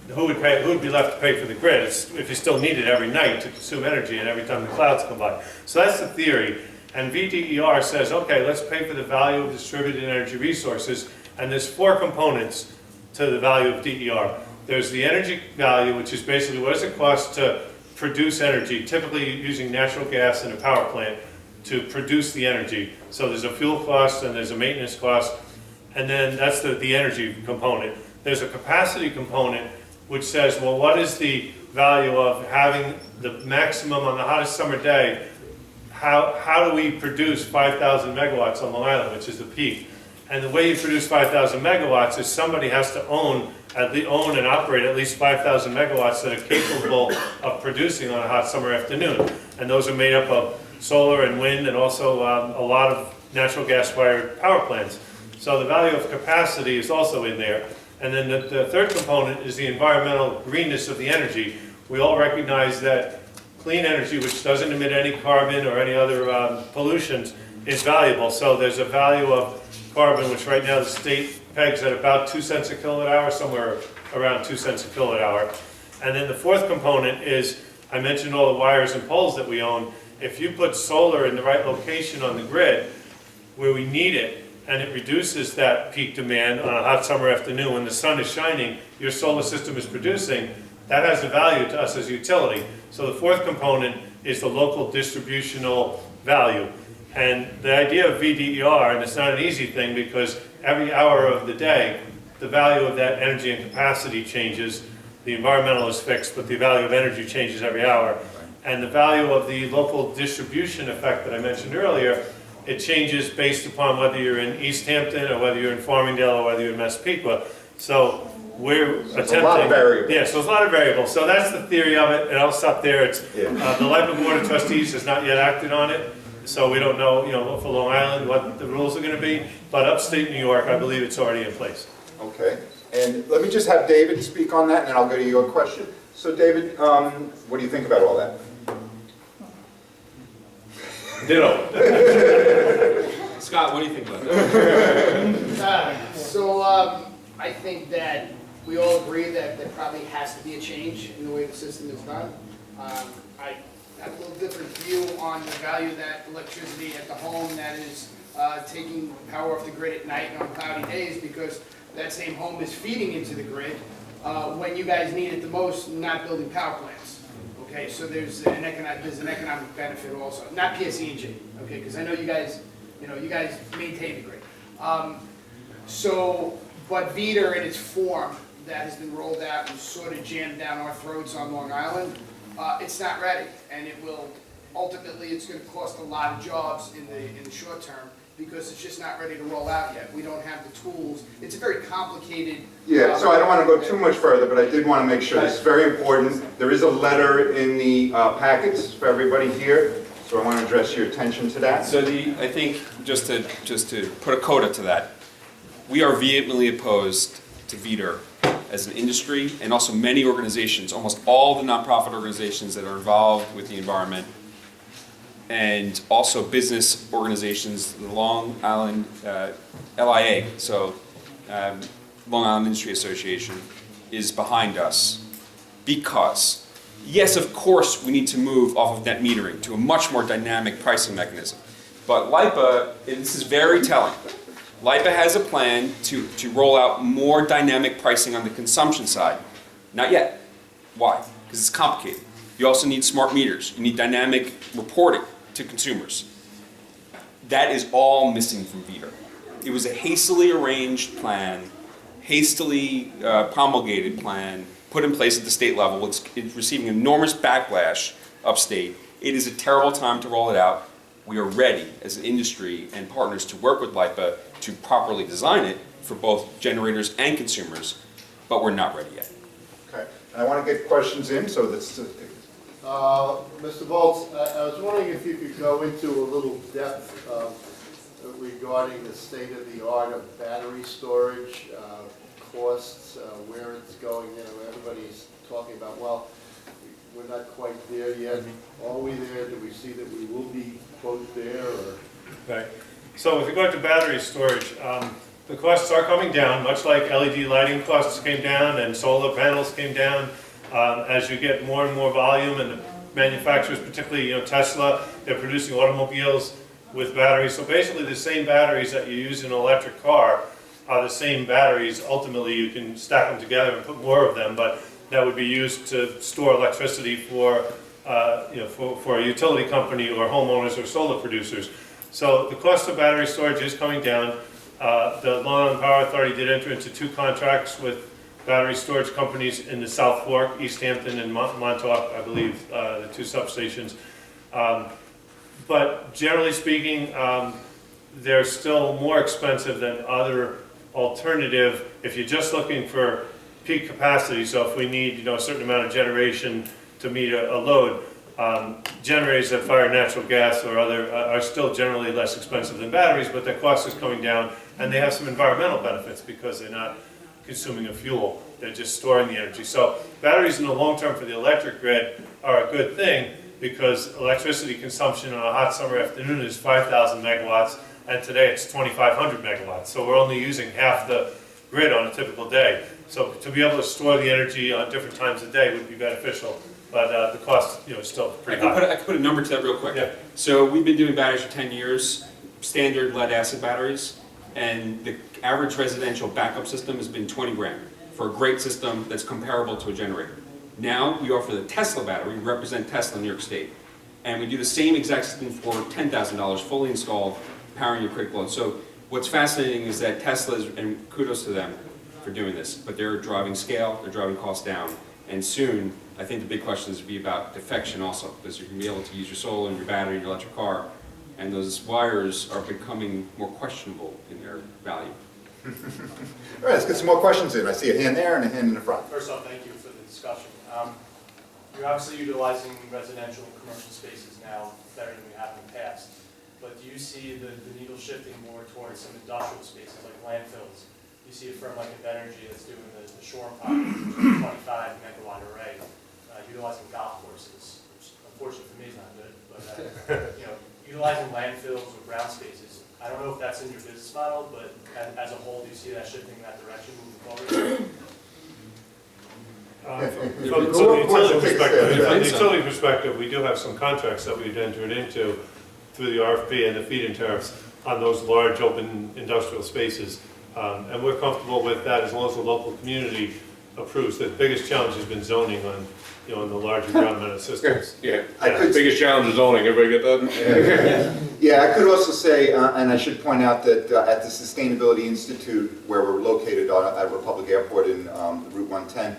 who would be left to pay for the grid? If you still need it every night to consume energy and every time the clouds come by. So that's the theory. And VDER says, okay, let's pay for the value of distributed energy resources. And there's 4 components to the value of DER. There's the energy value, which is basically what does it cost to produce energy, typically using natural gas in a power plant to produce the energy. So there's a fuel cost and there's a maintenance cost. And then that's the energy component. There's a capacity component which says, well, what is the value of having the maximum on the hottest summer day? How do we produce 5,000 megawatts on Long Island, which is the peak? And the way you produce 5,000 megawatts is somebody has to own and operate at least 5,000 megawatts that are capable of producing on a hot summer afternoon. And those are made up of solar and wind and also a lot of natural gas-fired power plants. So the value of capacity is also in there. And then the third component is the environmental greenness of the energy. We all recognize that clean energy, which doesn't emit any carbon or any other pollutions, is valuable. So there's a value of carbon, which right now the state pegs at about 2 cents a kilowatt hour, somewhere around 2 cents a kilowatt hour. And then the fourth component is, I mentioned all the wires and poles that we own. If you put solar in the right location on the grid, where we need it, and it reduces that peak demand on a hot summer afternoon when the sun is shining, your solar system is producing, that has a value to us as a utility. So the fourth component is the local distributional value. And the idea of VDER, and it's not an easy thing because every hour of the day, the value of that energy and capacity changes. The environmental is fixed, but the value of energy changes every hour. And the value of the local distribution effect that I mentioned earlier it changes based upon whether you're in East Hampton or whether you're in Farmingdale or whether you're in Massapequa. So we're attempting. It's a lot of variables. Yeah, so it's a lot of variables. So that's the theory of it, and I'll stop there. It's, Yeah. the LIPA Board of Trustees has not yet acted on it, so we don't know, for Long Island, what the rules are gonna be. But upstate New York, I believe it's already in place. Okay, and let me just have David speak on that, and then I'll go to your question. So David, what do you think about all that? Ditto. Scott, what do you think about that? So I think that we all agree that there probably has to be a change in the way the system is done. I have a little different view on the value of that electricity at the home that is taking power off the grid at night and on cloudy days, because that same home is feeding into the grid when you guys need it the most, not building power plants. Okay, so there's an economic benefit also, not PSE&G, okay, because I know you guys maintain the grid. But VEDR in its form that has been rolled out and sort of jammed down our throats on Long Island, it's not ready, and it will, ultimately, it's gonna cost a lot of jobs in the short term, because it's just not ready to roll out yet. We don't have the tools. It's a very complicated. Yeah, so I don't want to go too much further, but I did want to make sure this is very important. There is a letter in the packets for everybody here, so I want to address your attention to that. So I think, just to put a coda to that, we are vehemently opposed to VEDR as an industry, and also many organizations, almost all the nonprofit organizations that are involved with the environment, and also business organizations, the Long Island LIA, so Long Island Industry Association, is behind us. Because, yes, of course, we need to move off of net metering to a much more dynamic pricing mechanism. But LIPA, and this is very telling, LIPA has a plan to roll out more dynamic pricing on the consumption side. Not yet. Why? Because it's complicated. You also need smart meters. You need dynamic reporting to consumers. That is all missing from VEDR. It was a hastily arranged plan, hastily promulgated plan, put in place at the state level. It's receiving enormous backlash upstate. It is a terrible time to roll it out. We are ready as an industry and partners to work with LIPA to properly design it for both generators and consumers, but we're not ready yet. Okay, and I want to get questions in, so that's, Mr. Volz, I was wondering if you could go into a little depth regarding the state of the art of battery storage, costs, where it's going. Everybody's talking about, well, we're not quite there yet. Are we there? Do we see that we will be, quote, there? Or? Okay. So with regard to battery storage, the costs are coming down, much like LED lighting costs came down and solar panels came down. As you get more and more volume, and the manufacturers, particularly Tesla, they're producing automobiles with batteries. So basically the same batteries that you use in an electric car are the same batteries. Ultimately you can stack them together and put more of them, but that would be used to store electricity for a utility company or homeowners or solar producers. So the cost of battery storage is coming down. The Long Island Power Authority did enter into 2 contracts with battery storage companies in the South Fork, East Hampton and Montauk, I believe, the 2 substations. But generally speaking, they're still more expensive than other alternative if you're just looking for peak capacity. So if we need a certain amount of generation to meet a load, generators that fire natural gas or other are still generally less expensive than batteries, but their cost is coming down, and they have some environmental benefits because they're not consuming a fuel, they're just storing the energy. So batteries in the long term for the electric grid are a good thing, because electricity consumption on a hot summer afternoon is 5,000 megawatts, and today it's 2,500 megawatts. So we're only using half the grid on a typical day. So to be able to store the energy on different times of day would be beneficial, but the cost is still pretty high. I could put a number to that real quick. Yeah. So we've been doing batteries for 10 years, standard lead acid batteries, and the average residential backup system has been 20 grand for a great system that's comparable to a generator. Now we offer the Tesla battery, we represent Tesla in New York State, and we do the same exact system for $10,000, fully installed, powering your critical load. So what's fascinating is that Tesla, and kudos to them for doing this, but they're driving scale, they're driving costs down, and soon, I think the big question is to be about defection also, because you're going to be able to use your solar and your battery in your electric car and those wires are becoming more questionable in their value. All right, let's get some more questions in. I see a hand there and a hand in the front. First off, thank you for the discussion. You're obviously utilizing residential and commercial spaces now better than we have in the past. But do you see the needle shifting more towards some industrial spaces like landfills? You see a firm like Invenergy that's doing the Shore Pond, 25 megawatt array, utilizing golf courses, which unfortunately for me is not good, but utilizing landfills or ground spaces. I don't know if that's in your business model, but as a whole, do you see that shifting in that direction moving forward? From the utility perspective, we do have some contracts that we've entered into through the RFP and the feed-in tariffs on those large open industrial spaces. And we're comfortable with that as long as the local community approves. The biggest challenge has been zoning on, on the larger ground mounted systems. Yeah, biggest challenge is zoning, everybody get that? Yeah, I could also say, and I should point out that at the Sustainability Institute, where we're located at Republic Airport in Route 110,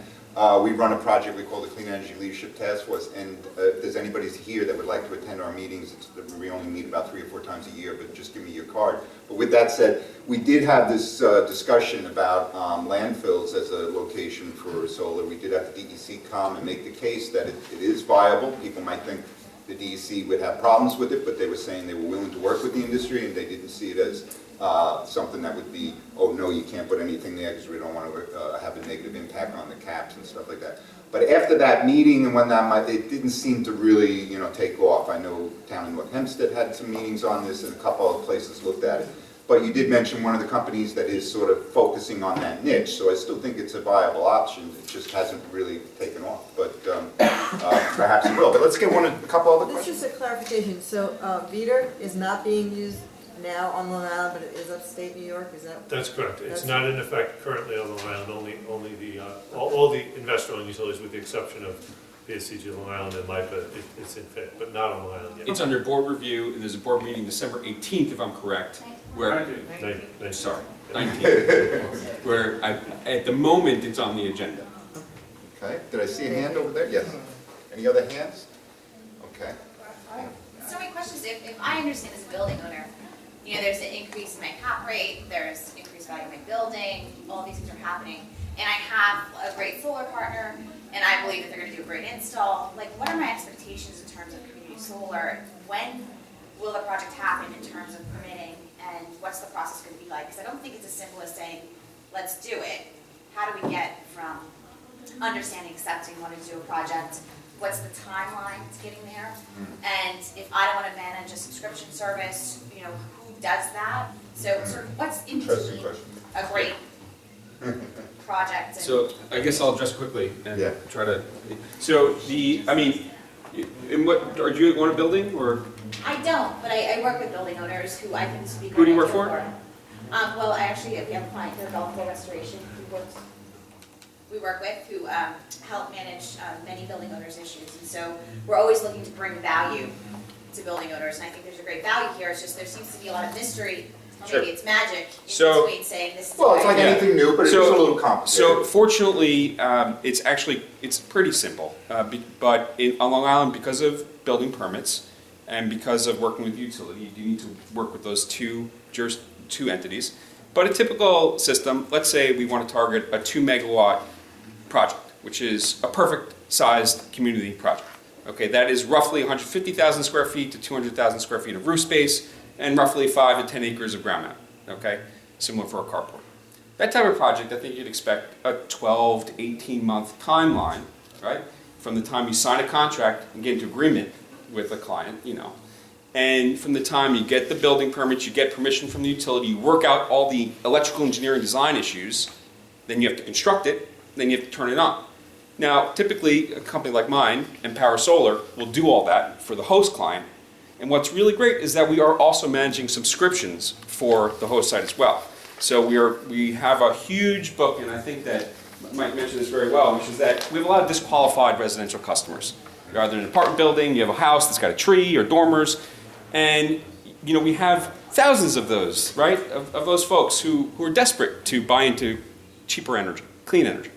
we run a project we call the Clean Energy Leadership Task Force, and if there's anybody here that would like to attend our meetings, we only meet about 3 or 4 times a year, but just give me your card. But with that said, we did have this discussion about landfills as a location for solar. We did have the DEC come and make the case that it is viable. People might think the DEC would have problems with it, but they were saying they were willing to work with the industry, and they didn't see it as something that would be, oh no, you can't put anything there because we don't want to have a negative impact on the caps and stuff like that. But after that meeting and whatnot, it didn't seem to really, take off. I know Town in North Hempstead had some meetings on this, and a couple of places looked at it. But you did mention one of the companies that is sort of focusing on that niche, so I still think it's a viable option. It just hasn't really taken off, but perhaps it will. But let's get a couple other This questions. is a clarification, so VETR is not being used now on Long Island, but it is upstate New York, is that? That's correct. It's not in effect currently on Long Island, only the, all the investor-owned utilities with the exception of PSCG Long Island and LIPA, it's in effect, but not on Long Island yet. It's under board review, and there's a board meeting December 18th, if I'm correct, where, sorry, 19th, where at the moment it's on the agenda. Okay, did I see a hand over there? Yes. Any other hands? Okay. So my question is, if I understand as a building owner, there's an increase in my cap rate, there's increased value in my building, all these things are happening, and I have a great solar partner, and I believe that they're going to do a great install. Like, what are my expectations in terms of community solar? When will the project happen in terms of permitting, and what's the process going to be like? Because I don't think it's as simple as saying, let's do it. How do we get from understanding, accepting, wanting to do a project? What's the timeline to getting there? And if I don't want to manage a subscription service, who does that? So sort of what's in between a great project? So I guess I'll address quickly and Yeah. try to. So in what, do you want a building or? I don't, but I work with building owners who I can speak. Who do you work for? Well, we have a client here, Gulfport Restoration, we work with, who help manage many building owners' issues. And so we're always looking to bring value to building owners. And I think there's a great value here. It's just there seems to be a lot of mystery, or Sure. maybe it's magic So- in between saying this is Well, it's like the way. anything new, but it is a little complicated. So fortunately, it's pretty simple. But on Long Island, because of building permits and because of working with utility, you need to work with those two entities. But a typical system, let's say we want to target a 2 megawatt project, which is a perfect sized community project. Okay, that is roughly 150,000 square feet to 200,000 square feet of roof space and roughly 5 to 10 acres of ground mount. Okay, similar for a carport. That type of project, I think you'd expect a 12 to 18 month timeline, right? From the time you sign a contract and get into agreement with a client, and from the time you get the building permits, you get permission from the utility, you work out all the electrical engineering design issues, then you have to construct it, then you have to turn it on. Now, typically, a company like mine, Empower Solar, will do all that for the host client. And what's really great is that we are also managing subscriptions for the host site as well. So we have a huge book, and I think that Mike mentioned this very well, which is that we have a lot of disqualified residential customers. You're either in an apartment building, you have a house that's got a tree or dormers, and we have thousands of those, right? Of those folks who are desperate to buy into cheaper energy, clean energy.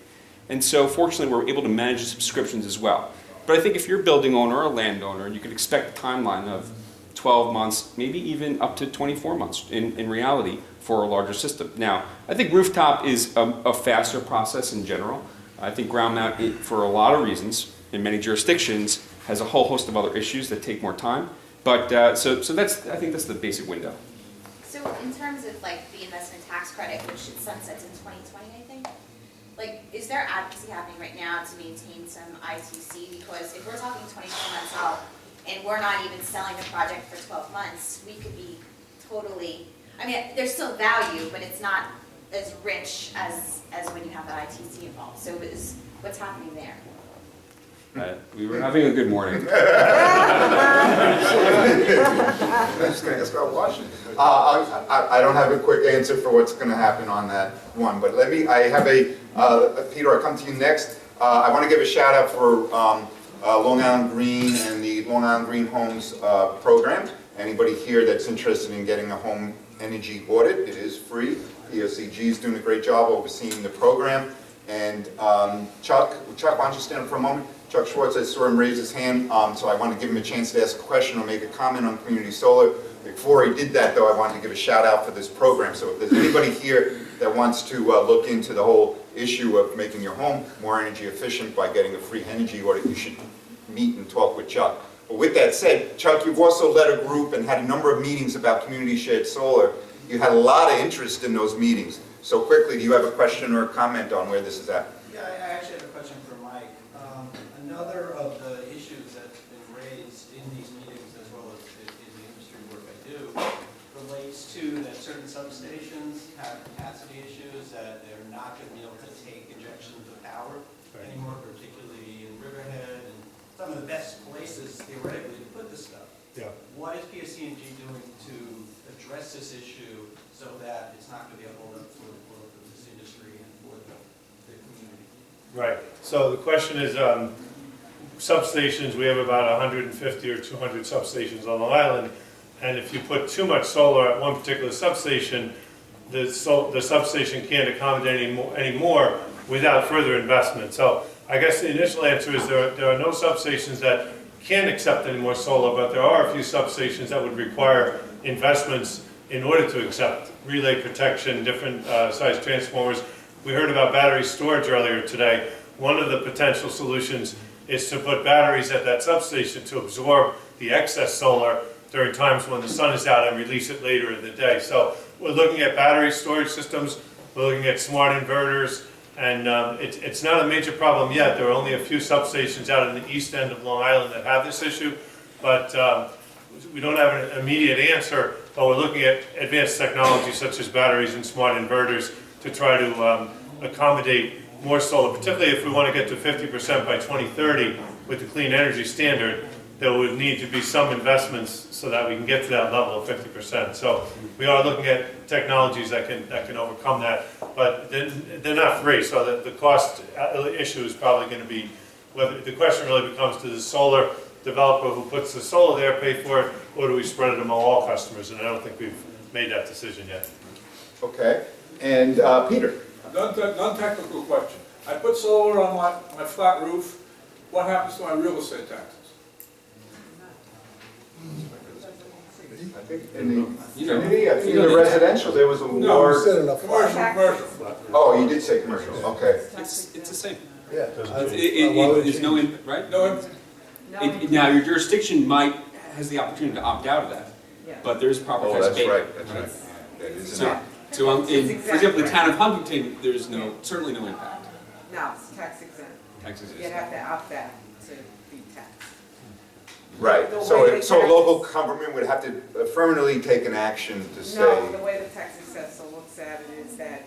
And so fortunately we're able to manage the subscriptions as well. But I think if you're a building owner or a landowner, you can expect a timeline of 12 months, maybe even up to 24 months in reality for a larger system. Now, I think rooftop is a faster process in general. I think ground mount, for a lot of reasons, in many jurisdictions, has a whole host of other issues that take more time. But, so that's, I think that's the basic window. So in terms of like the investment tax credit, which sunsets in 2020, I think, like, is there advocacy happening right now to maintain some ITC? Because if we're talking 24 months out and we're not even selling the project for 12 months, we could be totally, I mean, there's still value, but it's not as rich as when you have that ITC involved. So what's happening there? We were having a good morning. I'm just gonna ask about Washington. I don't have a quick answer for what's gonna happen on that one, but I have Peter, I'll come to you next. I wanna give a shout out for Long Island Green and the Long Island Green Homes program. Anybody here that's interested in getting a home energy audit, it is free. EOCG is doing a great job overseeing the program. And Chuck, why don't you stand up for a moment? Chuck Schwartz, I saw him raise his hand, so I want to give him a chance to ask a question or make a comment on community solar. Before he did that, though, I wanted to give a shout out for this program. So if there's anybody here that wants to look into the whole issue of making your home more energy efficient by getting a free energy audit, you should meet and talk with Chuck. But with that said, Chuck, you've also led a group and had a number of meetings about community shared solar. You had a lot of interest in those meetings. So quickly, do you have a question or a comment on where this is at? Yeah, I actually have a question for Mike. Another of the issues that's been raised in these meetings, as well as in the industry work I do, relates to that certain substations have capacity issues, that they're not going to be able to take injections of power anymore, particularly in Riverhead and some of the best places theoretically to put this stuff. Yeah. What is PSC&G doing to address this issue so that it's not going to be a holdup for the growth of this industry and for the community? Right, so the question is, substations, we have about 150 or 200 substations on Long Island, and if you put too much solar at one particular substation, the substation can't accommodate any more without further investment. So I guess the initial answer is there are no substations that can accept any more solar, but there are a few substations that would require investments in order to accept relay protection, different size transformers. We heard about battery storage earlier today. One of the potential solutions is to put batteries at that substation to absorb the excess solar during times when the sun is out and release it later in the day. So we're looking at battery storage systems, we're looking at smart inverters, and it's not a major problem yet. There are only a few substations out in the east end of Long Island that have this issue, but we don't have an immediate answer, but we're looking at advanced technologies such as batteries and smart inverters to try to accommodate more solar, particularly if we want to get to 50% by 2030 with the clean energy standard. There would need to be some investments so that we can get to that level of 50%. So we are looking at technologies that can overcome that, but they're not free. So the cost issue is probably going to be whether the question really becomes: does the solar developer who puts the solar there pay for it, or do we spread it among all customers? And I don't think we've made that decision yet. Okay, and Peter. Non-technical question. I put solar on my flat roof. What happens to my real estate taxes? I think in the community, I think in the residential, there was a war. Commercial. Oh, you did say commercial, okay. It's the same. Yeah. There's no impact, right? No, Now, your jurisdiction has the opportunity to opt out of that, but there's proper Oh, tax that's abatement. right, that's right. That is So, not. for example, the town of Huntington, there's certainly no impact. No, it's tax exempt. Taxes You'd have to opt out to be taxed. Right, The so, way the so tax- local government would have to affirmatively take an action to say. No, the way the tax assessor looks at it is that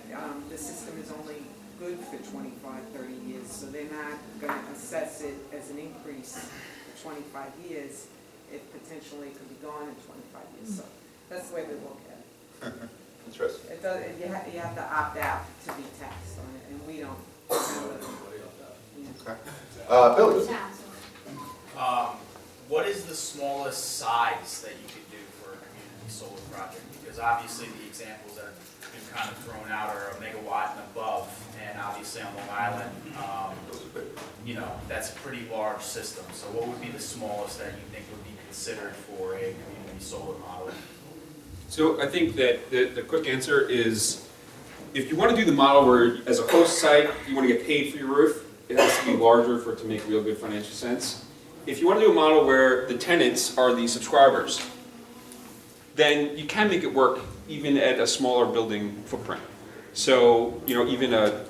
the system is only good for 25, 30 years, so they're not going to assess it as an increase for 25 years. It potentially could be gone in 25 years, so that's the way they look at it. Interesting. It does, you have to opt out to be taxed on it, and we don't. Okay. Billy? What is the smallest size that you could do for a community these solar projects? Because obviously the examples that have been kind of thrown out are a megawatt and above, and obviously on Long Island, you know, that's a pretty large system. So what would be the smallest that you think would be considered for a community solar model? So I think that the quick answer is, if you want to do the model where, as a host site, you want to get paid for your roof, it has to be larger for it to make real good financial sense. If you want to do a model where the tenants are the subscribers, then you can make it work even at a smaller building footprint. So, you know, even a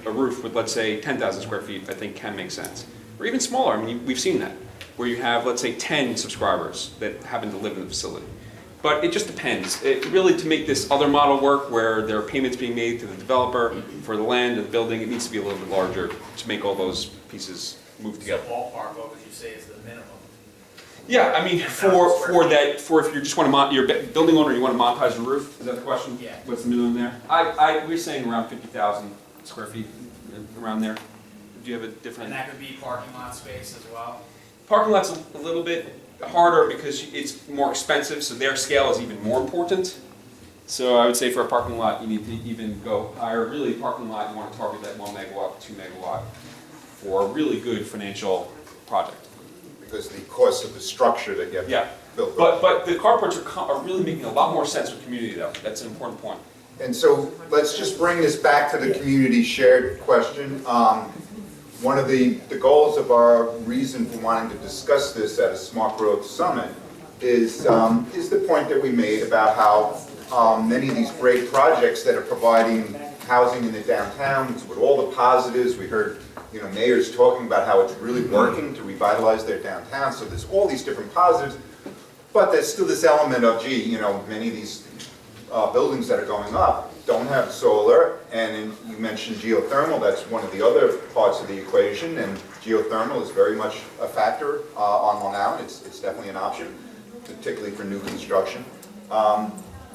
roof with, let's say, 10,000 square feet, I think can make sense. Or even smaller, I mean, we've seen that, where you have, let's say, 10 subscribers that happen to live in the facility. But it just depends. It really, to make this other model work, where there are payments being made to the developer for the land and the building, it needs to be a little bit larger to make all those pieces move together. So ballpark, what would you say is the minimum? Yeah, I mean, for if you just want to you're a building owner, you want to monetize the roof, is that the question? Yeah. What's the minimum there? We're saying around 50,000 square feet, around there. Do you have a different? And that could be parking lot space as well? Parking lot's a little bit harder because it's more expensive, so their scale is even more important. So I would say for a parking lot, you need to even go higher. Really, parking lot, you want to target that 1 megawatt, 2 megawatt for a really good financial project. Because the cost of the structure that you have to build. But the carports are really making a lot more sense for community, though. That's an important point. And so let's just bring this back to the community shared question. One of the goals of our reason for wanting to discuss this at a Smart Growth Summit is the point that we made about how many of these great projects that are providing housing in the downtowns with all the positives, we heard mayors talking about how it's really working to revitalize their downtown, so there's all these different positives, but there's still this element of, many of these buildings that are going up don't have solar, and you mentioned geothermal, that's one of the other parts of the equation, and geothermal is very much a factor on Long Island. It's definitely an option, particularly for new construction.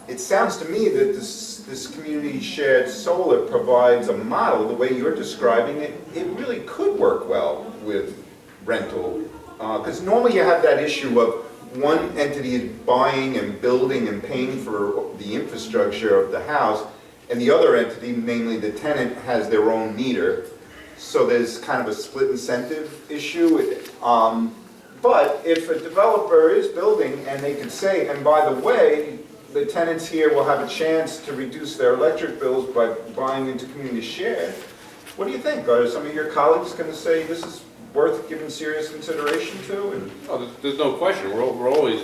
It sounds to me that this community shared solar provides a model, the way you're describing it, it really could work well with rental. Because normally you have that issue of one entity is buying and building and paying for the infrastructure of the house, and the other entity, namely the tenant, has their own meter. So there's kind of a split incentive issue. But if a developer is building and they could say, and by the way, the tenants here will have a chance to reduce their electric bills by buying into community shared. What do you think? Are some of your colleagues going to say this is worth giving serious consideration to? Oh, there's no question. We're always,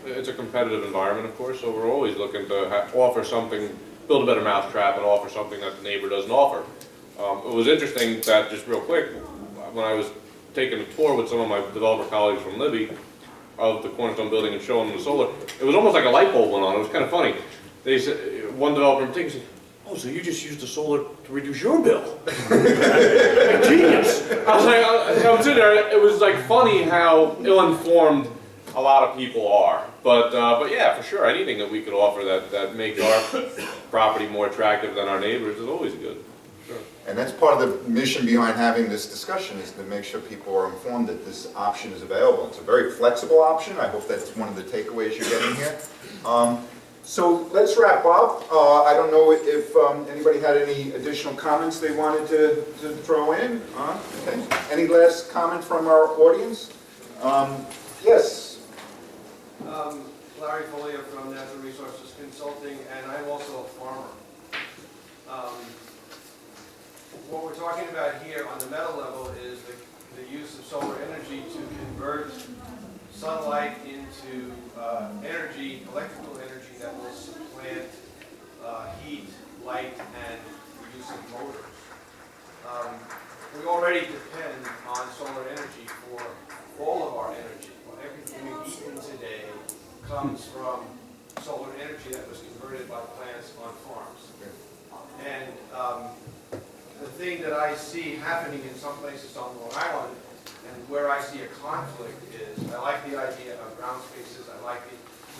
it's a competitive environment, of course, so we're always looking to offer something, build a better mousetrap and offer something that the neighbor doesn't offer. It was interesting that, just real quick, when I was taking a tour with some of my developer colleagues from Libby, of the Cornerstone building and showing them the solar, it was almost like a light bulb went on. It was kind of funny. They said, one developer in particular said, "Oh, so you just used the solar to reduce your bill?" Genius. I was like, I was sitting there. It was like funny how ill-informed a lot of people are. But yeah, for sure, anything that we could offer that makes our property more attractive than our neighbors is always good. Sure. And that's part of the mission behind having this discussion, is to make sure people are informed that this option is available. It's a very flexible option. I hope that's one of the takeaways you're getting here. So let's wrap up. I don't know if anybody had any additional comments they wanted to throw in. Okay. Any last comment from our audience? Yes. Larry Folio from Natural Resources Consulting, and I'm also a farmer. What we're talking about here on the meta level is the use of solar energy to convert sunlight into energy, electrical energy that will supplant heat, light, and the use of motors. We already depend on solar energy for all of our energy. Everything we eat today comes from solar energy that was converted by plants on farms. And the thing that I see happening in some places on Long Island, and where I see a conflict, is I like the idea of ground spaces. I like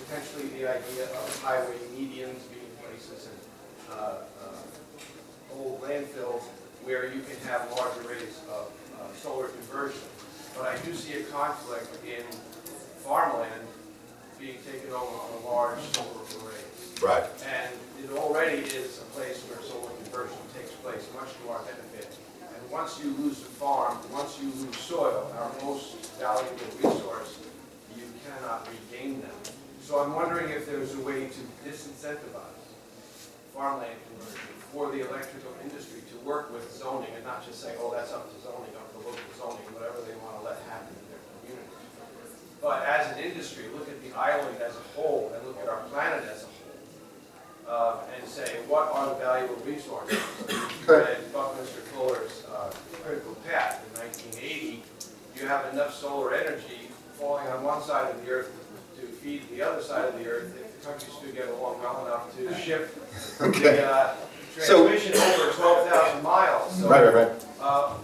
potentially the idea of highway medians being places and old landfills where you can have large arrays of solar conversion. But I do see a conflict in farmland being taken over for large solar arrays. Right. And it already is a place where solar conversion takes place, much to our benefit. And once you lose a farm, once you lose soil, our most valuable resource, you cannot regain them. So I'm wondering if there's a way to disincentivize farmland conversion for the electrical industry to work with zoning and not just say, oh, that's up to zoning, up to local zoning, whatever they want to let happen in their community. But as an industry, look at the island as a whole and look at our planet as a whole, and say, what are the valuable resources? You read Buckminster Fuller's Critical Path in 1980. You have enough solar energy falling on one side of the earth to feed the other side of the earth if the countries could get along well enough to ship the transmission over 12,000 miles. So, Right.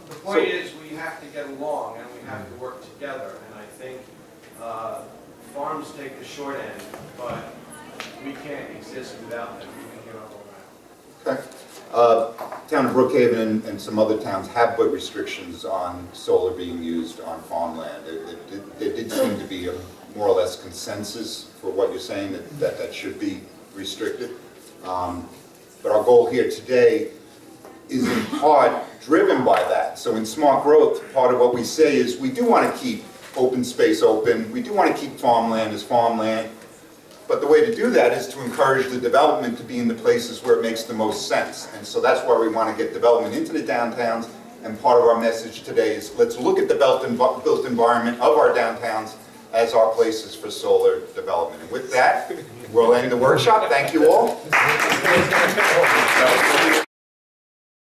the point is, we have to get along and we have to work together. And I think farms take the short end, but we can't exist without them even here on Long Island. Okay. Town of Brookhaven and some other towns have put restrictions on solar being used on farmland. There did seem to be a more or less consensus for what you're saying, that should be restricted. But our goal here today is in part driven by that. So in smart growth, part of what we say is we do want to keep open space open. We do want to keep farmland as farmland. But the way to do that is to encourage the development to be in the places where it makes the most sense. And so that's why we want to get development into the downtowns. And part of our message today is let's look at the built environment of our downtowns as our places for solar development. And with that, we'll end the workshop. Thank you all.